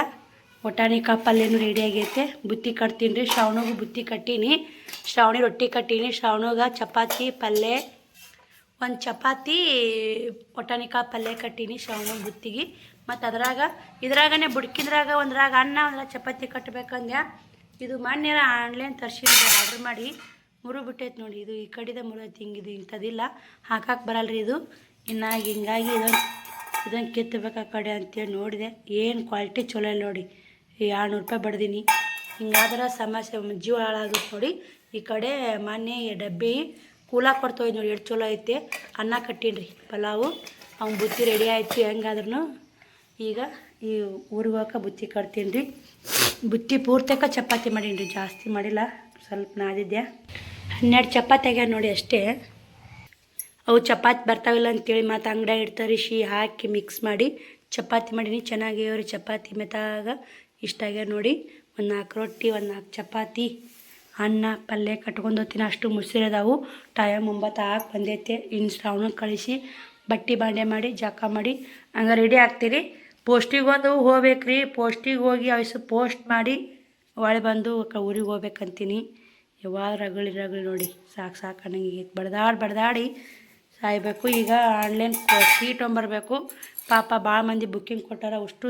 ಒಟಾಣಿಕಾಳು ಪಲ್ಯನೂ ರೆಡಿ ಆಗೈತೆ. ಬುತ್ತಿ ಕಟ್ತೀನಿ ರೀ. ಶ್ರಾವಣಿಗೂ ಬುತ್ತಿ ಕಟ್ಟೀನಿ, ಶ್ರಾವಣಿ ರೊಟ್ಟಿ ಕಟ್ಟೀನಿ, ಶ್ರಾವಣಿಗೆ ಚಪಾತಿ ಪಲ್ಯ ಒಂದು ಚಪಾತಿ ಒಟಾಣಿಕಾಳು ಪಲ್ಯ ಕಟ್ಟೀನಿ ಶ್ರಾವಣ ಬುತ್ತಿಗೆ. ಮತ್ತು ಇದ್ರಾಗನೇ ಬುಡ್ಕಿದ್ರಾಗ ಒಂದ್ರಾಗ ಅನ್ನ ಒಂದ್ರಾಗ ಚಪಾತಿ ಕಟ್ಟಬೇಕಂದ್ಯಾ. ಇದು ಮೊನ್ನೆ ಆನ್ಲೈನ್ ತರ್ಸಿದ್ರೆ ಆರ್ಡ್ರ್ ಮಾಡಿ ಬಿಟ್ಟೈತೆ ನೋಡಿ. ಇದು ಈ ಕಡೆದ ಮುರಿದೈತಿ, ಹಿಂಗಿದು ಇಂಥದ್ದಿಲ್ಲ, ಹಾಕಕ್ಕೆ ಬರಲ್ರಿ ಇದು. ಇನ್ನು ಹಿಂಗಾಗಿ ಇದನ್ನು ಕಿತ್ತಬೇಕು ಆ ಕಡೆ ಅಂತೇಳಿ ನೋಡಿದೆ. ಏನು ಕ್ವಾಲಿಟಿ ಚಲೋ ಇಲ್ಲ ನೋಡಿ. 200 ರೂಪಾಯಿ ಬಡ್ದೀನಿ. ಹಿಂಗಾದ್ರೆ ಸಮಸ್ಯೆ, ಜೀವ ಹಾಳಾಗುತ್ತೆ ನೋಡಿ. ಈ ಕಡೆ ಮೊನ್ನೆ ಡಬ್ಬಿ ಕೂಲ ಕೊಡ್ತೋಯ್ದು ನೋಡಿ, ಎಷ್ಟು ಚಲೋ ಐತೆ. ಅನ್ನ ಕಟ್ಟೀನಿ ರೀ, ಪಲಾವು. ಅವ್ನು ಬುತ್ತಿ ರೆಡಿ ಆಯ್ತು ಹೆಂಗಾದ್ರೂ. ಈಗ ಈ ಊರಿಗೆ ಹೋಗಕ್ಕೆ ಬುತ್ತಿ ಕಟ್ತೀನಿ ರೀ. ಬುತ್ತಿ ಪೂರ್ತಕ ಚಪಾತಿ ಮಾಡೀನಿ ರೀ, ಜಾಸ್ತಿ ಮಾಡಿಲ್ಲ, ಸ್ವಲ್ಪ ನಾದಿದ್ದೆ. 12 ಚಪಾತಿ ಆಗ್ಯಾವ ನೋಡಿ ಅಷ್ಟೇ. ಅವು ಚಪಾತಿ ಬರ್ತಾವಿಲ್ಲ ಅಂತೇಳಿ ಮತ್ತು ಅಂಗಡಿಯಾಗ ಇಡ್ತಾರೆ ಹಾಕಿ ಮಿಕ್ಸ್ ಮಾಡಿ ಚಪಾತಿ ಮಾಡೀನಿ. ಚೆನ್ನಾಗಿವ್ರಿ ಚಪಾತಿ ಮೆತ್ತಾಗ ಇಷ್ಟ ಆಗ್ಯಾವ ನೋಡಿ. ಒಂದು 4 ರೊಟ್ಟಿ, ಒಂದು 4 ಚಪಾತಿ, ಅನ್ನ ಪಲ್ಯ ಕಟ್ಕೊಂಡು ಹೋಗ್ತೀನಿ. ಅಷ್ಟು ಮುಸಿರದಾವು. ಟೈಮ್ 9 ಹಾಕಿ ಬಂದೈತೆ. ಇನ್ನು ಶ್ರಾವಣ ಕಳಿಸಿ ಬಟ್ಟೆ ಬಾಂಡೆ ಮಾಡಿ ಜಳಕ ಮಾಡಿ ಹಂಗೆ ರೆಡಿ ಆಗ್ತೀರಿ. ಪೋಸ್ಟಿಗೆ ಹೋಗ್ಬೇಕ್ರಿ. ಪೋಸ್ಟಿಗೆ ಹೋಗಿ ಅವಸು ಪೋಸ್ಟ್ ಮಾಡಿ ಒಳ್ಳೆ ಬಂದು ಊರಿಗೆ ಹೋಗ್ಬೇಕಂತೀನಿ. ಯಾವಾಗ ರಗಳಿ ನೋಡಿ, ಸಾಕು ಅನ್ನಂಗೆ ಬಡ್ದಾಡಿ ಸಾಯ್ಬೇಕು. ಈಗ ಆನ್ಲೈನ್ ಸೀಟ್ ತೊಗೊಂಬರ್ಬೇಕು. ಪಾಪ ಭಾಳ ಮಂದಿ ಬುಕ್ಕಿಂಗ್ ಕೊಟ್ಟಾರ, ಅಷ್ಟು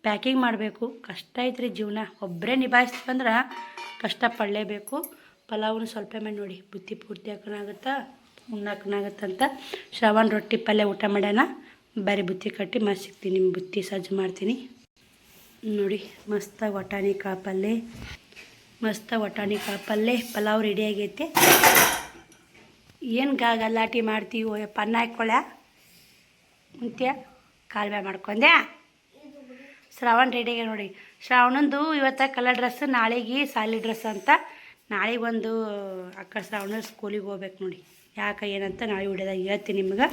ಪ್ಯಾಕಿಂಗ್ ಮಾಡಬೇಕು. ಕಷ್ಟ ಐತ್ರಿ ಜೀವನ. ಒಬ್ಬರೇ ನಿಭಾಯಿಸ್ಬೇಕಂದ್ರೆ ಕಷ್ಟಪಡಲೇಬೇಕು. ಪಲಾವ್ನು ಸ್ವಲ್ಪ ಮಾಡಿ ನೋಡಿ, ಬುತ್ತಿ ಪೂರ್ತಿ ಹಾಕೋಣಾಗುತ್ತಾ ಉಣ್ಣಾಕನಾಗತ್ತಂತ. ಶ್ರವಣ ರೊಟ್ಟಿ ಪಲ್ಯ ಊಟ ಮಾಡ್ಯಾನ. ಬರೀ ಬುತ್ತಿ ಕಟ್ಟಿ ಮತ್ತೆ ಸಿಗ್ತೀನಿ. ನಿಮ್ಮ ಬುತ್ತಿ ಸಜ್ಜು ಮಾಡ್ತೀನಿ ನೋಡಿ. ಮಸ್ತಾಗಿ ವಟಾಣಿಕಾಳು ಪಲ್ಯ ಪಲಾವ್ ರೆಡಿ ಆಗೈತೆ. ಏನು ಗಲಾಟೆ ಮಾಡ್ತೀವೋ ಯಪ್ಪ, ಅನ್ನ ಹಾಕ್ಕೊಳ್ಳ ಮುಂತ್ಯ ಕಾಲುವೆ ಮಾಡ್ಕೊಂಡೆ. ಶ್ರಾವಣ ರೆಡಿಯಾಗ ನೋಡಿ. ಶ್ರಾವಣಂದು ಇವತ್ತು ಕಲರ್ ಡ್ರೆಸ್, ನಾಳೆಗೆ ಸಾಲಿ ಡ್ರೆಸ್ ಅಂತ. ನಾಳೆಗೆ ಒಂದು ಅಕ್ಕ ಶ್ರಾವಣ ಸ್ಕೂಲಿಗೆ ಹೋಗ್ಬೇಕು ನೋಡಿ. ಯಾಕೆ ಏನಂತ ನಾಳೆ ವಿಡಿಯೋದಾಗ ಹೇಳ್ತೀನಿ ನಿಮ್ಗೆ.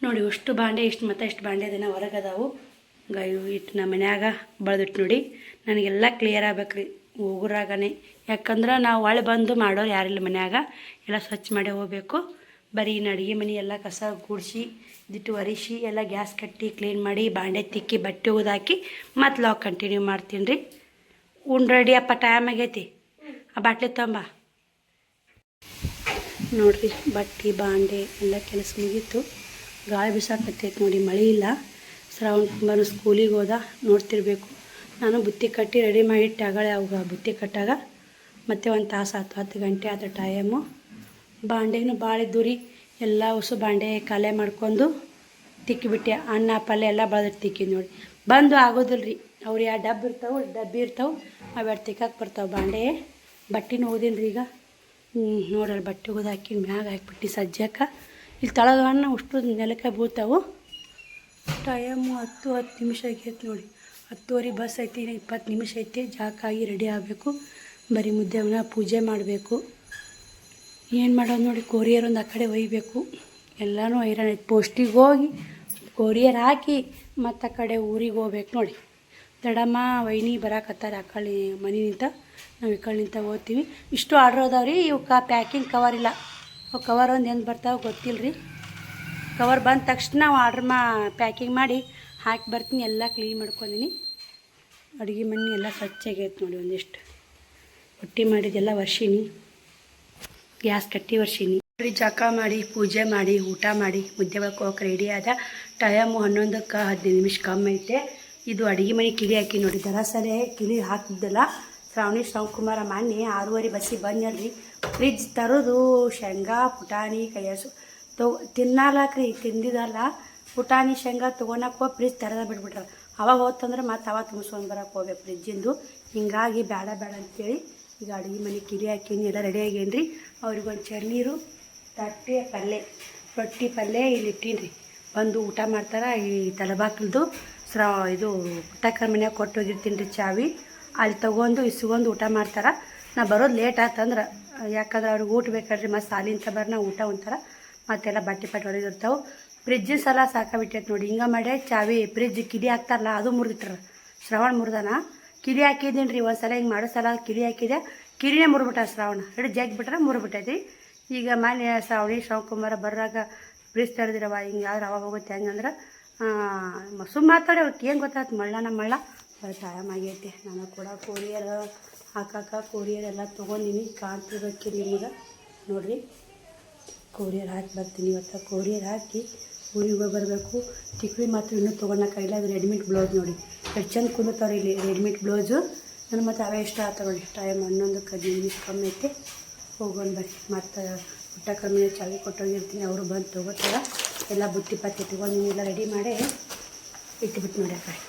ನೋಡಿ ಅಷ್ಟು ಬಾಂಡೆ ಇಷ್ಟು ಬಾಂಡೆ ದಿನ ಹೊರಗದಾವು. ಇಟ್ಟು ನಮ್ಮ ಮನ್ಯಾಗ ಬಳದಿಟ್ಟು ನೋಡಿ. ನನಗೆಲ್ಲ ಕ್ಲಿಯರ್ ಆಗ್ಬೇಕು ರೀ ಹೋಗುರಾಗನೇ. ಯಾಕಂದ್ರೆ ನಾವು ಒಳ್ಳೆ ಬಂದು ಮಾಡೋರು ಯಾರಿಲ್ಲ ಮನ್ಯಾಗ. ಎಲ್ಲ ಸ್ವಚ್ಛ ಮಾಡಿ ಹೋಗ್ಬೇಕು. ಬರೀ ಇನ್ನು ಅಡುಗೆ ಮನೆ ಎಲ್ಲ ಕಸ ಗುಡಿಸಿ ಇದಿಟ್ಟು ಒರೆಸಿ ಎಲ್ಲ ಗ್ಯಾಸ್ ಕಟ್ಟಿ ಕ್ಲೀನ್ ಮಾಡಿ ಬಾಂಡೆ ತಿಕ್ಕಿ ಬಟ್ಟೆ ಒಗ್ದಾಕಿ ಮತ್ತು ಲಾಗ್ ಕಂಟಿನ್ಯೂ ಮಾಡ್ತೀನಿ ರೀ. ರೆಡಿ ಅಪ್ಪ, ಟೈಮ್ ಆಗೈತಿ. ಆ ಬಾಟ್ಲಿ ತಂಬ ನೋಡಿರಿ. ಬಟ್ಟೆ ಬಾಂಡೆ ಎಲ್ಲ ಕೆಲಸ ಮುಗೀತು. ಗಾಳಿ ಬಿಸಾಕತ್ತೈತೆ ನೋಡಿ, ಮಳೆ ಇಲ್ಲ. ಶ್ರಾವಣ ಕುಮಾರ ಸ್ಕೂಲಿಗೆ ಹೋದ, ನೋಡ್ತಿರ್ಬೇಕು. ನಾನು ಬುತ್ತಿ ಕಟ್ಟಿ ರೆಡಿ ಮಾಡಿಟ್ಟು ಆಗಳೆ. ಅವಾಗ ಬುತ್ತಿ ಕಟ್ಟಾಗ ಮತ್ತೆ ಒಂದು ತಾಸು ಆಯ್ತು, 10 ಗಂಟೆ ಆದ ಟೈಮು. ಬಾಂಡೆನೂ ಭಾಳ ಇದ್ದು ರೀ. ಎಲ್ಲ ಹೊಸ ಬಾಂಡೆ ಖಾಲಿ ಮಾಡ್ಕೊಂಡು ತಿಕ್ಕಿಬಿಟ್ಟೆ. ಅನ್ನ ಪಲ್ಯ ಎಲ್ಲ ಬಳದಿಟ್ಟು ತಿಕ್ಕಿ ನೋಡಿ. ಬಂದು ಆಗೋದಿಲ್ಲ ರೀ. ಅವ್ರು ಯಾವ ಡಬ್ಬಿ ಇರ್ತಾವೆ ಅವೆರಡು ತಿಕ್ಕಕ್ಕೆ ಬರ್ತಾವೆ ಬಾಂಡೆ. ಬಟ್ಟೆನೂ ಓದಿನಿ ರೀ ಈಗ. ನೋಡಲ್ಲ ಬಟ್ಟೆ ಓದಿ ಹಾಕಿ ಮ್ಯಾಗ ಹಾಕ್ಬಿಟ್ಟು ಸಜ್ಜಕ್ಕೆ. ಇಲ್ಲಿ ತಳಗನ್ನ ಅಷ್ಟು ನೆಲಕ್ಕೆ ಬೀಳ್ತಾವೆ. ಟೈಮು 10 ನಿಮಿಷ ಆಗೈತೆ ನೋಡಿ. 10:30 ಬಸ್ ಐತಿ. 20 ನಿಮಿಷ ಐತೆ. ಜಾಕಾಗಿ ರೆಡಿ ಆಗಬೇಕು. ಬರೀ ಮುದ್ದೆ ಪೂಜೆ ಮಾಡಬೇಕು. ಏನು ಮಾಡೋದು ನೋಡಿ. ಕೊರಿಯರ್ ಒಂದು ಆ ಕಡೆ ಒಯ್ಯಬೇಕು. ಎಲ್ಲನೂ ಐರನ್ ಐತೆ. ಪೋಸ್ಟಿಗೆ ಹೋಗಿ ಕೊರಿಯರ್ ಹಾಕಿ ಮತ್ತು ಆ ಕಡೆ ಊರಿಗೆ ಹೋಗ್ಬೇಕು ನೋಡಿ. ದಡಮ್ಮ ವೈನಿ ಬರಾಕತ್ತಾರೆ ಆ ಕಡೆ ಮನೆಯಿಂದ. ನಾವು ಈ ಕಡೆನಿಂದ ಹೋಗ್ತೀವಿ. ಇಷ್ಟು ಆರ್ಡ್ರ್ ಅದಾವೆ ರೀ. ಇವಕ್ಕೆ ಪ್ಯಾಕಿಂಗ್ ಕವರ್ ಇಲ್ಲ. ಅವು ಕವರ್ ಒಂದು ಏನು ಬರ್ತಾವೆ ಗೊತ್ತಿಲ್ಲ ರೀ. ಕವರ್ ಬಂದ ತಕ್ಷಣ ನಾವು ಆರ್ಡ್ರ್ ಪ್ಯಾಕಿಂಗ್ ಮಾಡಿ ಹಾಕಿ ಬರ್ತೀನಿ. ಎಲ್ಲ ಕ್ಲೀನ್ ಮಾಡ್ಕೊಂಡಿನಿ. ಅಡುಗೆ ಮನೆ ಎಲ್ಲ ಸ್ವಚ್ಛಾಗೈತೆ ನೋಡಿ. ಒಂದಿಷ್ಟು ರೊಟ್ಟಿ ಮಾಡಿದ್ದೆಲ್ಲ ವರ್ಷಿನಿ. ಗ್ಯಾಸ್ ಕಟ್ಟಿ ವರ್ಷಿನಿ. ಜಳಕ ಮಾಡಿ ಪೂಜೆ ಮಾಡಿ ಊಟ ಮಾಡಿ ಮುದ್ದೆ ಹೋಗಕ್ಕೆ ರೆಡಿ ಆದ. ಟೈಮು 11ಕ್ಕೆ 15 ನಿಮಿಷ ಕಮ್ಮಿ ಐತೆ. ಇದು ಅಡುಗೆ ಮನೆ ಕಿಲಿ ಹಾಕಿ ನೋಡಿ. ದರಸಲೆ ಕಿಲಿ ಹಾಕಿದ್ದಲ್ಲ. ಶ್ರಾವಣಕುಮಾರ ಮೊನ್ನೆ 6:30 ಬಸ್ಸಿಗೆ ಬಂದ್ರಿ. ಫ್ರಿಜ್ ತರೋದು ಶೇಂಗಾ ಪುಟಾಣಿ ಕೈಯಸು ತಿನ್ನಲಾಕ್ರಿ. ತಿಂದಿದ್ದಲ್ಲ ಪುಟಾಣಿ ಶೇಂಗಾ ತೊಗೊಳಕ್ಕೆ ಹೋಗಿ ಫ್ರಿಜ್ ತೆರೆದ ಬಿಟ್ಬಿಟ್ರ. ಅವಾಗ ಹೋತಂದ್ರೆ ಮತ್ತು ಅವಾಗ ತುಂಬಿಸ್ಕೊಂಡು ಬರೋಕೆ ಹೋಗ್ಬೇಕು ಫ್ರಿಜ್ಜಿಂದು. ಹಿಂಗಾಗಿ ಬೇಡ ಅಂತೇಳಿ ಈಗ ಅಡುಗೆ ಮನೆ ಕಿಲಿ ಹಾಕೀನಿ. ಎಲ್ಲ ರೆಡಿ ಆಗೇನಿ ರೀ. ಅವ್ರಿಗೊಂದು ಚರ್ನೀರು ತಟ್ಟೆ ಪಲ್ಯ ರೊಟ್ಟಿ ಪಲ್ಯ ಇಲ್ಲಿ ಇಟ್ಟೀನಿ ರೀ. ಬಂದು ಊಟ ಮಾಡ್ತಾರೆ. ಈ ತಲಬಾಕ್ಲದು ಇದು ಪುಟ್ಟಕ್ಕರ ಮನ್ಯಾಗ ಕೊಟ್ಟು ಹೋಗಿರ್ತೀನಿ ರೀ ಚಾವಿ. ಅಲ್ಲಿ ತೊಗೊಂಡು ಇಸ್ಕೊಂಡು ಊಟ ಮಾಡ್ತಾರೆ. ನಾ ಬರೋದು ಲೇಟ್ ಆತಂದ್ರೆ, ಯಾಕಂದ್ರೆ ಅವ್ರಿಗೆ ಊಟ ಬೇಕಾದ್ರಿ. ಮತ್ತು ಸಾಲಿಂತ ಬರ್ನ ಊಟ ಉಣ್ತಾರೆ. ಮತ್ತೆಲ್ಲ ಬಟ್ಟೆ ಹೊಡೆದಿರ್ತಾವೆ. ಫ್ರಿಜ್ಜಿನ ಸಲ ಸಾಕಾಗ್ಬಿಟ್ಟೈತೆ ನೋಡಿ. ಹಿಂಗೆ ಮಾಡಿ ಚಾವಿ ಫ್ರಿಜ್ ಕಿಲಿ ಹಾಕ್ತಾರಲ್ಲ ಅದು ಮುರಿದಿಟ್ರ. ಶ್ರಾವಣ ಮುರಿದಾನ. ಕಿಲಿ ಹಾಕಿದ್ದೀನಿ ರೀ ಒಂದು ಸಲ. ಹಿಂಗೆ ಮಾಡೋ ಸಲ ಕಿಲಿ ಹಾಕಿದೆ. ಕಿಲಿನೇ ಮುರಿಬಿಟ್ಟ ಶ್ರಾವಣ. ಹಿಡಿದು ಜಗ್ಗಿಬಿಟ್ರೆ ಮುರಿಬಿಟ್ಟೈತಿ. ಈಗ ಮನೆ ಶ್ರಾವಣಕುಮಾರ ಬರೋವಾಗ ಫ್ರಿಜ್ ತೆರೆದಿರವ ಹಿಂಗಾದ್ರೆ ಅವಾಗ ಹೋಗುತ್ತೆ. ಹೆಂಗಂದ್ರೆ ಸುಮ್ಮ ಮಾತಾಡಿ ಅವ್ರಿಗೆ ಏನು ಗೊತ್ತಾಯ್ತು. ಮಳ್ಳ ಟೈಮ್ ಆಗೈತಿ. ನಾನು ಕೂಡ ಕೊರಿಯರ್ ಕೊರಿಯರ್ ಎಲ್ಲ ತೊಗೊಂಡಿನಿ, ಕಾಣ್ತಿರ್ಬೇಕು ನಿಮಗೆ ನೋಡಿರಿ. ಕೊರಿಯರ್ ಹಾಕಿ ಬರ್ತೀನಿ ಇವತ್ತು. ಕೊರಿಯರ್ ಹಾಕಿ ಊರಿಗೆ ಬರಬೇಕು. ಟಿಕ್ಲಿ ಮಾತ್ರ ಇನ್ನೂ ತೊಗೊಳಕ್ಕಾಗಿಲ್ಲ. ಅದು ರೆಡಿಮೇಡ್ ಬ್ಲೌಸ್ ನೋಡಿ ಎಷ್ಟು ಚಂದ ಕುಂದಿರ್ತಾವ್ರಿ ಇಲ್ಲಿ ರೆಡಿಮೇಡ್ ಬ್ಲೌಸು. ನಾನು ಮತ್ತು ಅವೇ ಇಷ್ಟ ಆಗ್ತಾವೆ. ಟೈಮ್ 11 ಕಮ್ಮಿ ಐತೆ. ಹೋಗೋಣ ಬರ್ರಿ. ಮತ್ತು ಊಟ ಕಮ್ಮಿ ಚಾವಿ ಕೊಟ್ಟೋಗಿರ್ತೀನಿ, ಅವರು ಬಂದು ತೊಗೋತಾರೆ. ಎಲ್ಲ ಬುತ್ತಿ ಪತ್ತಿ ತೊಗೊಂಡು ಎಲ್ಲ ರೆಡಿ ಮಾಡಿ ಇಟ್ಬಿಟ್ಟು ನೋಡಿ. ಆ ಕಡೆ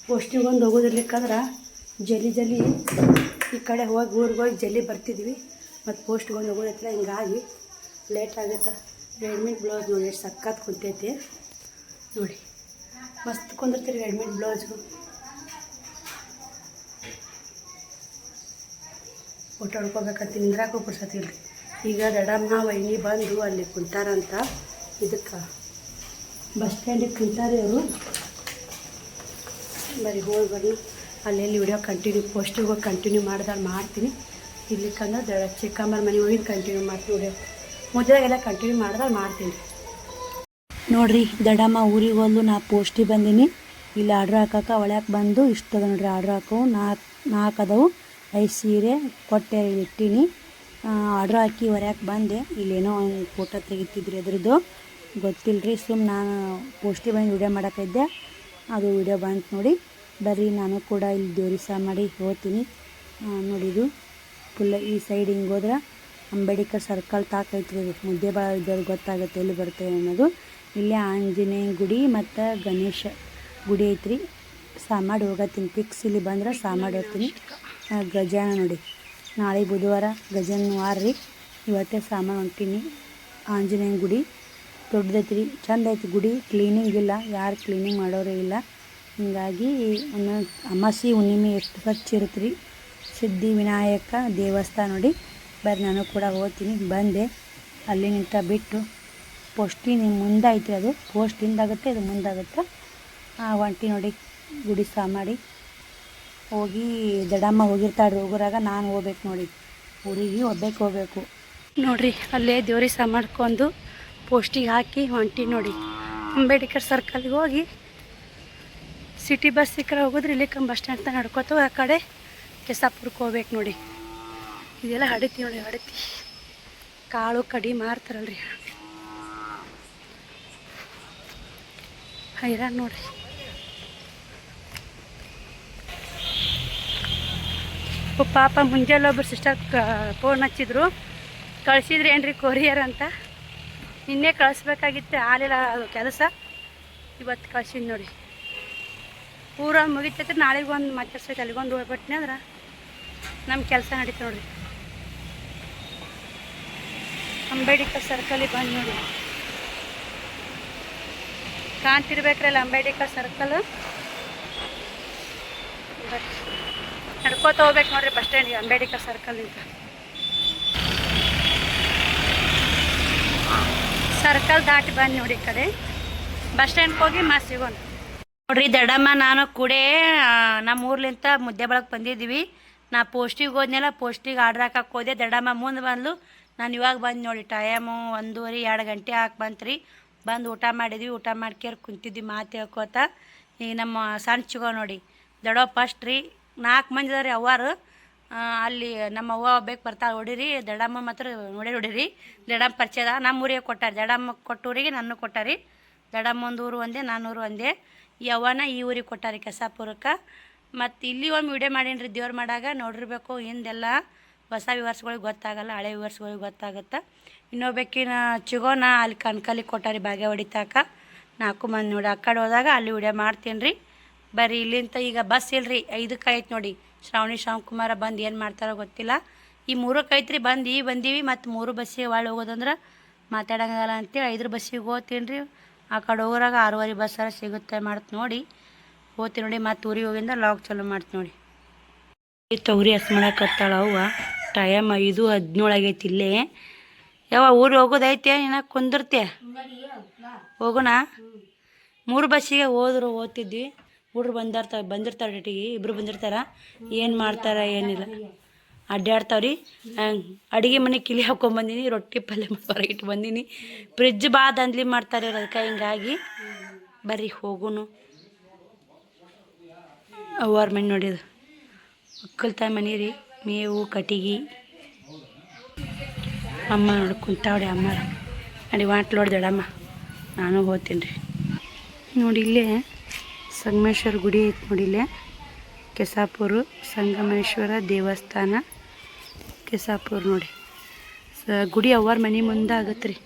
ಪೋಸ್ಟಿಗೆ ಒಂದು ಹೋಗೋದಿರ್ಲಿಕ್ಕಂದ್ರೆ ಜಲ್ಲಿ ಈ ಕಡೆ ಹೋಗಿ ಊರಿಗೆ ಹೋಗಿ ಜಲ್ಲಿ ಬರ್ತಿದ್ವಿ. ಮತ್ತು ಪೋಸ್ಟ್ಗೆ ಒಂದು ಹೋಗೋದಿಲ್ಲ, ಹಿಂಗಾಗಿ ಲೇಟ್ ಆಗುತ್ತೆ. ರೆಡಿಮೇಡ್ ಬ್ಲೌಸ್ ನೋಡಿ ಎಷ್ಟು ಸಕ್ಕತ್ತು ಕುಂತೈತಿ ನೋಡಿ. ಮಸ್ತ್ ಕುಂದಿರ್ತೀರಿ ರೆಡಿಮೇಡ್ ಬ್ಲೌಸ್ಗು. ಫೋಟೋ ಹೊಡ್ಕೋಬೇಕಂತ ನಿಂದ್ರಾಕೂ ಪುರ್ಸತ್ತಿಲ್ಲ. ಈಗ ದಡಮ್ಮ ವೈನಿ ಬಂದು ಅಲ್ಲಿ ಕುಂತಾರಂತ. ಇದಕ್ಕೆ ಬಸ್ ಸ್ಟ್ಯಾಂಡಿಗೆ ಕುಂತಾರೆ ಅವರು. ಬರೀ ಹೋಗಿ ಬನ್ನಿ. ಅಲ್ಲೆಲ್ಲಿ ವಿಡಿಯೋ ಕಂಟಿನ್ಯೂ ಪೋಸ್ಟಿಗೆ ಹೋಗಿ ಕಂಟಿನ್ಯೂ ಮಾಡ್ತೀನಿ. ಇಲ್ಲಿಕ್ಕಂದ್ರೆ ಚಿಕ್ಕಮ್ಮರ ಮನೆ ಹೋಗಿ ಕಂಟಿನ್ಯೂ ಮಾಡ್ತೀನಿ. ವಿಡಿಯೋ ಮುದ್ದಾಗೆಲ್ಲ ಕಂಟಿನ್ಯೂ ಮಾಡ್ತೀನಿ ನೋಡಿರಿ. ದಡಮ್ಮ ಊರಿಗೆ ಹೋದ್ಲು, ನಾ ಪೋಸ್ಟಿಗೆ ಬಂದೀನಿ. ಇಲ್ಲಿ ಆರ್ಡ್ರ್ ಹಾಕಕ್ಕೆ ಒಳ್ಯಾಕೆ ಬಂದು ಇಷ್ಟ ಅದ ನೋಡ್ರಿ. ಆರ್ಡ್ರ್ ಹಾಕವು ನಾಲ್ಕು ಅದಾವು. 5 ಸೀರೆ ಕೊಟ್ಟೆ ಇಟ್ಟೀನಿ. ಆರ್ಡ್ರ್ ಹಾಕಿ ಹೊರ್ಯಾಕೆ ಬಂದೆ. ಇಲ್ಲೇನೋ ಒಂದು ಫೋಟೋ ತೆಗಿತಿದ್ರಿ ಅದ್ರದ್ದು ಗೊತ್ತಿಲ್ಲ ರೀ. ನಾನು ಪೋಸ್ಟಿಗೆ ಬಂದು ವಿಡಿಯೋ ಮಾಡೋಕ್ಕಿದ್ದೆ, ಅದು ವಿಡಿಯೋ ಬಂತು ನೋಡಿ. ಬರ್ರಿ ನಾನು ಕೂಡ ಇಲ್ಲಿ ದೇವ್ರಿಸ ಮಾಡಿ ಹೋಗ್ತೀನಿ. ನೋಡಿದು ಫುಲ್ ಈ ಸೈಡ್ ಹಿಂಗೆ ಹೋದ್ರೆ ಅಂಬೇಡ್ಕರ್ ಸರ್ಕಲ್ ತಾಕೈತ್ರಿ. ಇದು ಮುದ್ದೆಬಾಳ ಇದ್ದವ್ರು ಗೊತ್ತಾಗುತ್ತೆ ಎಲ್ಲಿ ಬರ್ತೇವೆ ಅನ್ನೋದು. ಇಲ್ಲೇ ಆಂಜನೇಯ ಗುಡಿ ಮತ್ತು ಗಣೇಶ ಗುಡಿ ಐತ್ರಿ. ಸಾಮಾಡಿ ಹೋಗತ್ತೀನಿ. ಫಿಕ್ಸ್ ಇಲ್ಲಿ ಬಂದ್ರೆ ಸಾಮಾಡಿ ಹೋಗ್ತೀನಿ. ಗಜಾನ ನೋಡಿ, ನಾಳೆ ಬುಧವಾರ ಗಜಾನ ವಾರ ರೀ. ಇವತ್ತೇ ಸಾಮಾನು ಹೊಂಟೀನಿ. ಆಂಜನೇಯ ಗುಡಿ ದೊಡ್ಡದೈತಿ, ಚಂದ ಐತಿ ಗುಡಿ. ಕ್ಲೀನಿಂಗ್ ಇಲ್ಲ, ಯಾರು ಕ್ಲೀನಿಂಗ್ ಮಾಡೋರೇ ಇಲ್ಲ. ಹೀಗಾಗಿ ಅಮಾಸಿ ಹುಣ್ಣಿಮೆ ಎಷ್ಟು ಸ್ವಚ್ಛ ಇರುತ್ತೆ ರೀ. ಸಿದ್ಧಿ ವಿನಾಯಕ ದೇವಸ್ಥಾನ ನೋಡಿ. ಬರ್ರಿ ನಾನು ಕೂಡ ಹೋಗ್ತೀನಿ. ಬಂದೆ ಅಲ್ಲಿ ನಿಂತ ಬಿಟ್ಟು ಪೋಸ್ಟಿನ ಮುಂದೆ ಐತ್ರಿ. ಅದು ಪೋಸ್ಟ್ ಹಿಂದಾಗುತ್ತೆ, ಇದು ಮುಂದಾಗುತ್ತೆ. ಒಂಟಿ ನೋಡಿ ಗುಡಿ ಸಾಮಾಡಿ ಹೋಗಿ ದಡಮ್ಮ ಹೋಗಿರ್ತಾಳ್ರಿ. ಹೋಗೋರಾಗ ನಾನು ಹೋಗ್ಬೇಕು ನೋಡಿ, ಊರಿಗೆ ಹೋಗ್ಬೇಕು ನೋಡಿರಿ. ಅಲ್ಲೇ ದೇವ್ರಿಗೆ ಸಹ ಮಾಡ್ಕೊಂಡು ಪೋಸ್ಟಿಗೆ ಹಾಕಿ ಹೊಂಟಿ ನೋಡಿ. ಅಂಬೇಡ್ಕರ್ ಸರ್ಕಲ್ಗೆ ಹೋಗಿ ಸಿಟಿ ಬಸ್ ಸಿಕ್ಕರೆ ಹೋಗೋದ್ರಿ. ಇಲ್ಲಿ ಬಸ್ ಸ್ಟ್ಯಾಂಡ್ ತನಕ ನಡ್ಕೋತ ಆ ಕಡೆ ಕೆಸಾಪುರಕ್ಕೆ ಹೋಗ್ಬೇಕು ನೋಡಿ. ಇದೆಲ್ಲ ಹಡತಿ ನೋಡಿ, ಹಡತಿ ಕಾಳು ಕಡಿ ಮಾರ್ತಾರಲ್ರಿ. ಹೈರಾಣ ನೋಡ್ರಿ. ಪಾಪ ಮುಂಜಾನೆ ಒಬ್ಬರು ಸಿಸ್ಟರ್ ಫೋನ್ ಹಚ್ಚಿದ್ರು, ಕಳಿಸಿದ್ರಿ ಏನ್ರಿ ಕೊರಿಯರ್ ಅಂತ. ನಿನ್ನೆ ಕಳಿಸ್ಬೇಕಾಗಿತ್ತು, ಆಲಿಲ್ಲ ಅದು ಕೆಲಸ. ಇವತ್ತು ಕಳ್ಸಿದ್ ನೋಡಿ. ಪೂರ ಮುಗಿತೈತೆ. ನಾಳೆಗೆ ಒಂದು ಮಾತಾಡ್ಸ್ಬೇಕು, ಅಲ್ಲಿಗೊಂದು ಹೋಗ್ಬಿಟ್ನಿ ಅಂದ್ರೆ ನಮ್ಮ ಕೆಲಸ ನಡೀತು ನೋಡಿರಿ. ಅಂಬೇಡ್ಕರ್ ಸರ್ಕಲಿಗೆ ಬಂದು ನೋಡಿ, ಕಾಣ್ತಿರ್ಬೇಕ್ರಲ್ಲ ಅಂಬೇಡ್ಕರ್ ಸರ್ಕಲ್. ನಡ್ಕೋತ ಹೋಗ್ಬೇಕು ನೋಡ್ರಿ ಬಸ್ ಸ್ಟ್ಯಾಂಡಿಗೆ, ಅಂಬೇಡ್ಕರ್ ಸರ್ಕಲಿಂದ. ಸರ್ಕಲ್ ದಾಟಿ ಬಂದು ನೋಡಿ ಈ ಕಡೆ ಬಸ್ ಸ್ಟ್ಯಾಂಡ್ಗೆ ಹೋಗಿ ಸಿಗೋಣ ನೋಡ್ರಿ. ದಡಮ್ಮ ನಾನು ಕೂಡ ನಮ್ಮ ಊರ್ಲಿಂತ ಮುದ್ದೆ ಬಳಕ್ಕೆ ಬಂದಿದ್ದೀವಿ. ನಾ ಪೋಸ್ಟಿಗೆ ಹೋದ್ನೆಲ್ಲ, ಪೋಸ್ಟಿಗೆ ಆರ್ಡ್ರ್ ಹಾಕಕ್ಕೆ ಹೋದೆ. ದಡಮ್ಮ ಮುಂದೆ ಬಂದು ನಾನು ಇವಾಗ ಬಂದು ನೋಡಿ. ಟೈಮು 1:30-2 ಗಂಟೆ ಹಾಕಿ ಬಂತ್ರಿ. ಬಂದು ಊಟ ಮಾಡಿದ್ವಿ. ಊಟ ಮಾಡ್ಕೇರ್ ಕುಂತಿದ್ವಿ ಮಾತು ಹೇಳ್ಕೋತ. ಈಗ ನಮ್ಮ ಸಣ್ಣ ಚಿಗೋ ನೋಡಿ ದಡೋ ಫಸ್ಟ್ ರೀ. 4 ಮಂದಿ ಅದಾರಿ ಅವ್ವಾರು. ಅಲ್ಲಿ ನಮ್ಮ ಅವ್ವ ಬೇಕು ಬರ್ತಾಳೆ ಹೊಡಿರಿ. ದಡಮ್ಮ ಮಾತ್ರ ನೋಡಿರಿ. ದಡಮ್ಮ ಪರಿಚಯದ ನಮ್ಮ ಊರಿಗೆ ಕೊಟ್ಟಾರೆ. ದಡಮ್ಮ ಕೊಟ್ಟೂರಿಗೆ ನನ್ನ ಕೊಟ್ಟಾರಿ. ದಡಮ್ಮ ಒಂದು ಊರು ಒಂದೇ, ನಾನ್ನೂರು ಒಂದೇ. ಈ ಅವ್ವನ ಈ ಊರಿಗೆ ಕೊಟ್ಟಾರಿ ಕೆಸಾಪುರಕ್ಕೆ. ಮತ್ತು ಇಲ್ಲಿ ಒಮ್ಮೆ ವಿಡಿಯೋ ಮಾಡೀನಿ ರೀ ದೇವ್ರು ಮಾಡಾಗ, ನೋಡಿರ್ಬೇಕು. ಹಿಂದೆಲ್ಲ ಹೊಸ ವ್ಯೂವರ್ಸ್ಗಳಿಗೆ ಗೊತ್ತಾಗಲ್ಲ, ಹಳೆ ವ್ಯೂವರ್ಸ್ಗಳಿಗೆ ಗೊತ್ತಾಗುತ್ತೆ. ಇನ್ನೊಬ್ಬಕಿನ ಚಿಗೋನ ಅಲ್ಲಿ ಕಣ್ಕಲಿಗೆ ಕೊಟ್ಟಾರಿ ಬಾಗೆ ಹೊಡಿತಾಕ. 4 ಮಂದಿ ನೋಡಿ. ಆ ಕಡೆ ಹೋದಾಗ ಅಲ್ಲಿ ವಿಡಿಯೋ ಮಾಡ್ತೀನಿ ರೀ. ಬರ್ರಿ ಇಲ್ಲಿಂದ ಈಗ ಬಸ್ ಇಲ್ರಿ, 5ಕ್ಕೆ ಐತೆ ನೋಡಿ. ಶ್ರಾವಣಿ ಶ್ಯಾಮಕುಮಾರ ಬಂದು ಏನು ಮಾಡ್ತಾರೋ ಗೊತ್ತಿಲ್ಲ. ಈ 3ಕ್ಕೆ ಐತ್ರಿ. ಬಂದೀವಿ. ಮತ್ತು 3 ಬಸ್ಸಿಗೆ ಒಳ್ಳೆ ಹೋಗೋದಂದ್ರೆ ಮಾತಾಡೋಂಗಲ್ಲ ಅಂತೇಳಿ 5 ಬಸ್ಸಿಗೆ ಹೋಗ್ತೀನಿ ರೀ. ಆ ಕಡೆ ಹೋಗೋರಾಗ 6:30 ಬಸ್ಸಾರ ಸಿಗುತ್ತೆ ಮಾಡ್ತು ನೋಡಿ. ಹೋಗ್ತೀನಿ ನೋಡಿ. ಮತ್ತು ಊರಿಗೆ ಹೋಗಿಂದ ಲಾಗ್ ಚಾಲೂ ಮಾಡ್ತೀನಿ ನೋಡಿ. ಈ ತೊಗರಿ ಹಸ್ ಮಾಡಕತ್ತಾಳ ಅವ್ವ. ಟೈಮ್ 5:17 ಆಗೈತಿ ಇಲ್ಲೇ. ಯಾವ ಊರಿಗೆ ಹೋಗೋದೈತೆ, ಇನ್ನು ಕುಂದಿರ್ತೆ ಹೋಗೋಣ. 3 ಬಸ್ಸಿಗೆ ಓದ್ತಿದ್ವಿ. ಹುಡ್ರು ಬಂದಿರ್ತಾರೆ ರೇಟಿಗೆ. ಇಬ್ಬರು ಬಂದಿರ್ತಾರ. ಏನು ಮಾಡ್ತಾರೆ ಏನಿಲ್ಲ, ಅಡ್ಡಾಡ್ತಾವ್ರಿ. ಅಡುಗೆ ಮನೆ ಕಿಲಿ ಹಾಕ್ಕೊಂಬಂದಿನಿ. ರೊಟ್ಟಿ ಪಲ್ಯ ಹೊರಗಿಟ್ಟು ಬಂದೀನಿ. ಫ್ರಿಜ್ ಭಾಳ ದಂದ್ಲಿ ಮಾಡ್ತಾರೆ ಅದಕ್ಕೆ. ಹಿಂಗಾಗಿ ಬರ್ರಿ ಹೋಗುನು. ಅವ್ವಾರ ಮನೆ ನೋಡಿದು ಒಕ್ಕಲ್ತಾಯಿ ಮನೆ ರೀ. ಮೇವು ಕಟ್ಟಿಗೆ ಅಮ್ಮ ನೋಡಿ ಕುಂತಾವಡಿ. ಅಮ್ಮ ನಡಿ ವಾಟ್ಲು ಹೊಡೆದಳಮ್ಮ. ನಾನು ಹೋಗ್ತೀನಿ ರೀ. ನೋಡಿ ಇಲ್ಲೇ ಸಂಗಮೇಶ್ವರ ಗುಡಿ ಐತೆ ನೋಡಿ. ಇಲ್ಲೇ ಕೆಸಾಪುರ ಸಂಗಮೇಶ್ವರ ದೇವಸ್ಥಾನ ಕೆಸಾಪುರ ನೋಡಿ. ಗುಡಿ ಅವ್ವಾರ ಮನೆ ಮುಂದೆ ಆಗತ್ತೆ ರೀ.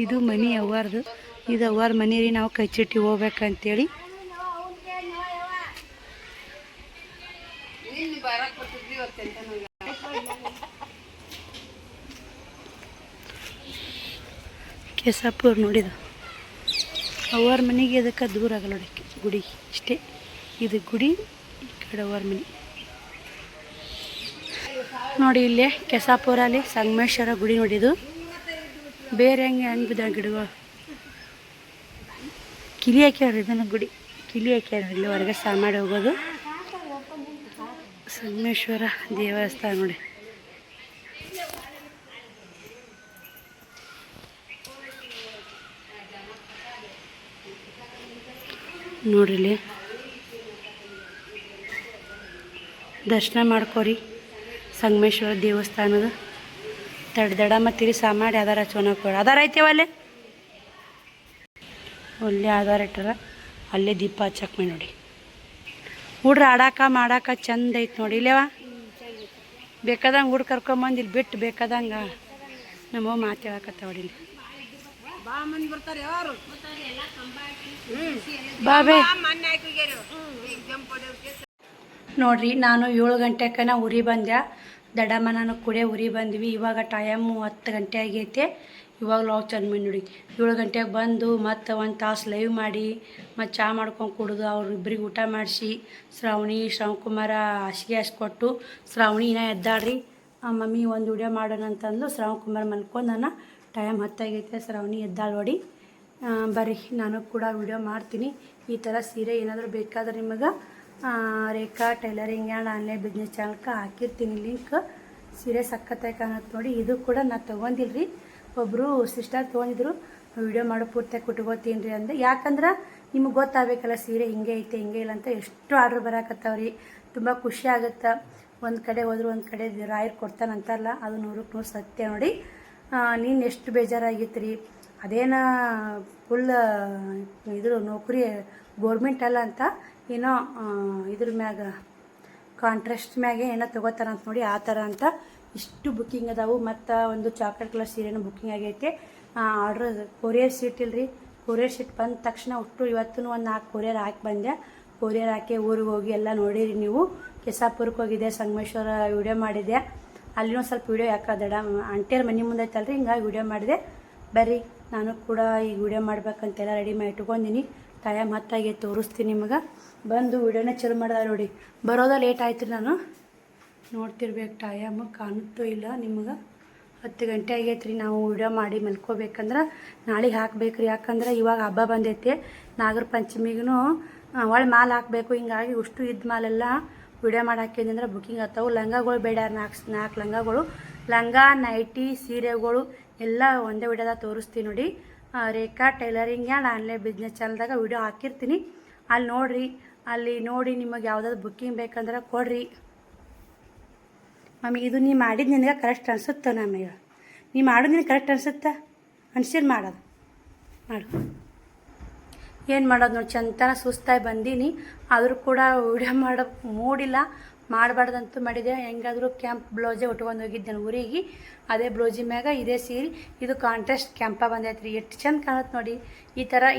ಇದು ಮನೆ ಅವ್ವಾರದು. ಇದು ಅವ್ವಾರ ಮನೆ ರೀ. ನಾವು ಕೈ ಚೀಟಿ ಹೋಗ್ಬೇಕಂತೇಳಿ ಕೆಸಾಪುರ ನೋಡಿದ ಅವ್ವಾರ ಮನೆಗೆ ಅದಕ್ಕೆ ದೂರ ಆಗಲ್ಲ ನೋಡಿ. ಗುಡಿ ಇಷ್ಟೇ, ಇದು ಗುಡಿ, ಈ ಕಡೆ ಅವ್ವಾರ ಮನೆ ನೋಡಿ. ಇಲ್ಲೇ ಕೆಸಾಪುರಲ್ಲಿ ಸಂಗಮೇಶ್ವರ ಗುಡಿ ನೋಡಿದು. ಬೇರೆ ಹೆಂಗೆ ಬಿದ್ದ ಗಿಡಗಳು ಕಿಲಿ ಹಾಕ್ಯಾವ್ರಿ. ಇದನ್ನು ಗುಡಿ ಕಿಲಿ ಹಾಕ್ಯಾರ. ಇಲ್ಲಿ ಹೊರಗೆ ಸಾಮಾಡಿ ಹೋಗೋದು. ಸಂಗಮೇಶ್ವರ ದೇವಸ್ಥಾನ ನೋಡಿ. ನೋಡ್ರಿ ಇಲ್ಲಿ ದರ್ಶನ ಮಾಡ್ಕೋರಿ ಸಂಗಮೇಶ್ವರ ದೇವಸ್ಥಾನದ. ದಡ ಮತ್ತಿರಿ ಸಾಮಾಡಿ ಆಧಾರ ಚೋನಕೋಡ ಆಧಾರ ಐತೇವ ಅಲ್ಲೇ. ಒಳ್ಳೆ ಆಧಾರ ಇಟ್ಟಾರ. ಅಲ್ಲೇ ದೀಪ ಹಚ್ಚಕ್ಕೆ ನೋಡಿ. ಹುಡ್ರ ಆಡಾಕ ಮಾಡಾಕ ಚಂದ ಐತೆ ನೋಡಿ. ಇಲ್ಲೇವ ಬೇಕಾದಂಗೆ ಹುಡ್ರು ಕರ್ಕೊಂಬಂದು ಇಲ್ಲಿ ಬಿಟ್ಟು ಬೇಕಾದಂಗೆ ನಮ್ಮವ್ವ ಮಾತಾಡಕತ್ತಾವಡಿ. ಇಲ್ಲಿ ಬಾಬೆ ನೋಡ್ರಿ. ನಾನು 7 ಗಂಟೆಕನ ಉರಿ ಬಂದೆ. ದಡಮ್ಮ ನಾನು ಕುಡಿಯೋ ಉರಿ ಬಂದ್ವಿ. ಇವಾಗ ಟೈಮು 10 ಗಂಟೆ ಆಗೈತೆ. ಇವಾಗ ಲಾಗ್ ಚಂದ ಮಾಡಿ ನೋಡಿ. 7 ಗಂಟೆಗೆ ಬಂದು ಮತ್ತು 1 ತಾಸು ಲೈವ್ ಮಾಡಿ ಮತ್ತು ಚಹಾ ಮಾಡ್ಕೊಂಡು ಕುಡಿದು ಅವ್ರಿಬ್ರಿಗೆ ಊಟ ಮಾಡಿಸಿ ಶ್ರಾವಣಕುಮಾರ ಹಾಸಿಗೆ ಹಾಸ್ಕೊಟ್ಟು ಶ್ರಾವಣಿ ಇನ್ನೂ ಎದ್ದಾಡ್ರಿ ಮಮ್ಮಿ ಒಂದು ವಿಡಿಯೋ ಮಾಡೋಣ ಅಂತಂದು ಶ್ರಾವಣಕುಮಾರ ಮಲ್ಕೊಂಡು ನಾನು ಟೈಮ್ 10 ಆಗೈತೆ. ಶ್ರಾವಣಿ ಎದ್ದಾಳು ನೋಡಿ. ಬರ್ರಿ ನಾನು ಕೂಡ ವಿಡಿಯೋ ಮಾಡ್ತೀನಿ. ಈ ಥರ ಸೀರೆ ಏನಾದರೂ ಬೇಕಾದ್ರೆ ನಿಮಗೆ ರೇಖಾ ಟೈಲರಿಂಗ್ ಆ್ಯಂಡ್ ಆನ್ಲೈನ್ ಬಿಸ್ನೆಸ್ ಚಾನಲ್ಗೆ ಹಾಕಿರ್ತೀನಿ ಲಿಂಕ್. ಸೀರೆ ಸಖತ್ತಾಗಿ ಕಾಣುತ್ತೆ ನೋಡಿ. ಇದು ಕೂಡ ನಾನು ತೊಗೊಂಡಿಲ್ಲ ರೀ. ಒಬ್ಬರು ಸಿಸ್ಟರ್ ತೊಗೊಂಡಿದ್ರು. ವಿಡಿಯೋ ಮಾಡೋ ಪೂರ್ತಿಯಾಗಿ ಕುಟ್ಕೋತೀನಿ ರೀ ಅಂದೆ. ಯಾಕಂದ್ರೆ ನಿಮಗೆ ಗೊತ್ತಾಗಬೇಕಲ್ಲ ಸೀರೆ ಹಿಂಗೆ ಐತೆ ಹಿಂಗೆ ಇಲ್ಲ ಅಂತ. ಎಷ್ಟು ಆರ್ಡ್ರ್ ಬರಾಕತ್ತಾವ್ರಿ. ತುಂಬ ಖುಷಿ ಆಗುತ್ತೆ. ಒಂದು ಕಡೆ ಹೋದ್ರು ಒಂದು ಕಡೆ ರಾಯರು ಕೊಡ್ತಾನಂತಾರಲ್ಲ, ಅದು 100ಕ್ಕೆ 100 ಸತ್ಯ ನೋಡಿ. ನೀನು ಎಷ್ಟು ಬೇಜಾರಾಗಿತ್ತು ರೀ. ಅದೇನ ಫುಲ್ ಇದ್ರ ನೌಕರಿ ಗೋರ್ಮೆಂಟ್ ಅಲ್ಲ ಅಂತ ಏನೋ ಇದ್ರ ಮ್ಯಾಗ ಕಾಂಟ್ರಾಸ್ಟ್ ಮ್ಯಾಗೆ ಏನೋ ತೊಗೋತಾರಂತ ನೋಡಿ. ಆ ಥರ ಅಂತ ಇಷ್ಟು ಬುಕ್ಕಿಂಗ್ ಅದಾವು. ಮತ್ತು ಒಂದು ಚಾಕ್ಲೇಟ್ ಕಲರ್ ಸೀರೆನೂ ಬುಕ್ಕಿಂಗ್ ಆಗೈತೆ. ಆರ್ಡ್ರ್ ಕೊರಿಯರ್ ಶೀಟ್ ಇಲ್ಲರಿ. ಕೊರಿಯರ್ ಶೀಟ್ ಬಂದ ತಕ್ಷಣ ಅಷ್ಟು ಇವತ್ತೂ ಒಂದು 4 ಕೊರಿಯರ್ ಹಾಕಿ ಬಂದೆ. ಕೊರಿಯರ್ ಹಾಕಿ ಊರಿಗೆ ಹೋಗಿ ಎಲ್ಲ ನೋಡಿರಿ ನೀವು. ಕೆಸಾಪುರಕ್ಕೆ ಹೋಗಿದ್ದೆ, ಸಂಗಮೇಶ್ವರ ವಿಡಿಯೋ ಮಾಡಿದೆ. ಅಲ್ಲಿನೂ ಸ್ವಲ್ಪ ವಿಡಿಯೋ ಯಾಕದಡ ಅಂಟಿಯರ ಮನೆ ಮುಂದೆ ಐತಲ್ರಿ, ಹಿಂಗಾಗಿ ವಿಡಿಯೋ ಮಾಡಿದೆ. ಬರ್ರಿ ನಾನು ಕೂಡ ಈಗ ವಿಡಿಯೋ ಮಾಡ್ಬೇಕಂತೆಲ್ಲ ರೆಡಿ ಮಾಡಿ ಇಟ್ಕೊಂಡಿನಿ. ಟೈಮ್ 10 ಆಗೈತೆ, ತೋರಿಸ್ತೀನಿ ನಿಮಗೆ. ಬಂದು ವಿಡಿಯೋನ ಚಲೋ ಮಾಡಿದ ನೋಡಿ. ಬರೋದ ಲೇಟ್ ಆಯ್ತು ರೀ. ನಾನು ನೋಡ್ತಿರ್ಬೇಕು ಟೈಮ್ ಕಾಣುತ್ತೋ ಇಲ್ಲ ನಿಮಗೆ. 10 ಗಂಟೆ ಆಗೈತೆ ರೀ. ನಾವು ವಿಡಿಯೋ ಮಾಡಿ ಮಲ್ಕೋಬೇಕಂದ್ರೆ ನಾಳೆಗೆ ಹಾಕ್ಬೇಕು ರೀ. ಯಾಕಂದ್ರೆ ಇವಾಗ ಹಬ್ಬ ಬಂದೈತೆ. ನಾಗರ ಪಂಚಮಿಗೂ ಒಳ್ಳೆ ಮಾಲ್ ಹಾಕಬೇಕು. ಹಿಂಗಾಗಿ ಅಷ್ಟು ಇದ್ದ ಮಾಲೆಲ್ಲ ವಿಡಿಯೋ ಮಾಡಿ ಹಾಕಿದ್ರೆ ಬುಕ್ಕಿಂಗ್ ಆಗ್ತಾವೆ. ಲಂಗಗಳು ಬೇಡ 4 ಲಂಗಗಳು, ಲಂಗ ನೈಟಿ ಸೀರೆಗಳು ಎಲ್ಲ ಒಂದೇ ವಿಡಿಯೋದಾಗ ತೋರಿಸ್ತೀನಿ ನೋಡಿ. Rekha tailoring and online business ಚಾನಲ್ದಾಗ ವಿಡಿಯೋ ಹಾಕಿರ್ತೀನಿ. ಅಲ್ಲಿ ನೋಡಿರಿ. ಅಲ್ಲಿ ನೋಡಿ ನಿಮಗೆ ಯಾವುದಾದ್ರು ಬುಕ್ಕಿಂಗ್ ಬೇಕಂದ್ರೆ ಕೊಡ್ರಿ. ಮಮ್ಮಿ ಇದು ನೀ ಮಾಡಿದ್ದು ನಿನಗೆ ಕರೆಕ್ಟ್ ಅನಿಸುತ್ತೆ. ನಮಗೆ ನೀ ಮಾಡೋದು ನಿನಗೆ ಕರೆಕ್ಟ್ ಅನಿಸುತ್ತಾ? ಅನ್ಸಿರ್ ಮಾಡೋದು ಮಾಡು. ಏನು ಮಾಡೋದು ನೋಡಿ, ಚಂತನ ಸುಸ್ತಾಗಿ ಬಂದೀನಿ. ಆದರೂ ಕೂಡ ವಿಡಿಯೋ ಮಾಡೋ ಮೂಡಿಲ್ಲ. ಮಾಡಬಾರ್ದಂತೂ ಮಾಡಿದೆ. ಹೆಂಗಾದರೂ ಕ್ಯಾಂಪ್ ಬ್ಲೌಸೇ ಉಟ್ಕೊಂಡು ಹೋಗಿದ್ದೆ ನಾನು ಊರಿಗೆ. ಅದೇ ಬ್ಲೌಸಿ ಮ್ಯಾಗ ಇದೇ ಸೀರೆ. ಇದು ಕಾಂಟ್ರಾಸ್ಟ್ ಕ್ಯಾಂಪ ಬಂದೈತೆ ರೀ. ಎಷ್ಟು ಚಂದ ಕಾಣುತ್ತೆ ನೋಡಿ.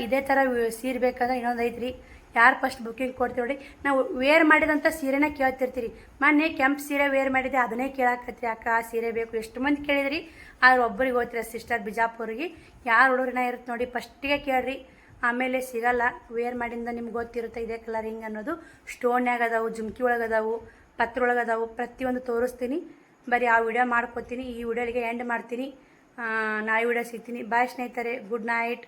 ಇದೇ ಥರ ಸೀರೆ ಬೇಕಂದ್ರೆ ಇನ್ನೊಂದು ಐತ್ರಿ. ಯಾರು ಫಸ್ಟ್ ಬುಕ್ಕಿಂಗ್ ಕೊಡ್ತೀವಿ ನೋಡಿ. ನಾವು ವೇರ್ ಮಾಡಿದಂಥ ಸೀರೆನ ಕೇಳ್ತಿರ್ತೀರಿ. ಮೊನ್ನೆ ಕೆಂಪು ಸೀರೆ ವೇರ್ ಮಾಡಿದೆ, ಅದನ್ನೇ ಕೇಳಾಕತ್ರಿ. ಅಕ್ಕ ಆ ಸೀರೆ ಬೇಕು ಎಷ್ಟು ಮಂದಿ ಕೇಳಿದ್ರಿ. ಆದ್ರೆ ಒಬ್ಬರಿಗೆ ಹೋಗ್ತೀರ ಸಿಸ್ಟರ್ ಬಿಜಾಪುರಿಗೆ. ಯಾರು ಹುಡುಗರಿನ ಇರುತ್ತೆ ನೋಡಿ, ಫಸ್ಟಿಗೆ ಕೇಳ್ರಿ. ಆಮೇಲೆ ಸಿಗಲ್ಲ. ವೇರ್ ಮಾಡಿಂದ ನಿಮ್ಗೆ ಗೊತ್ತಿರುತ್ತೆ ಇದೇ ಕಲರಿಂಗ್ ಅನ್ನೋದು. ಸ್ಟೋನ್ಯಾಗ ಅದಾವು, ಜುಮ್ಕಿ ಒಳಗೆ ಅದಾವು, ಪತ್ರ ಒಳಗೆ ಅದಾವು. ಪ್ರತಿಯೊಂದು ತೋರಿಸ್ತೀನಿ. ಬರೀ ಆ ವಿಡಿಯೋ ಮಾಡ್ಕೊತೀನಿ. ಈ ವಿಡಿಯೋಗೆ ಎಂಡ್ ಮಾಡ್ತೀನಿ. ನಾಳೆ ವಿಡಿಯೋ ಸಿಗ್ತೀನಿ. ಬಾಯ್ ಸ್ನೇಹಿತರೆ, ಗುಡ್ ನೈಟ್.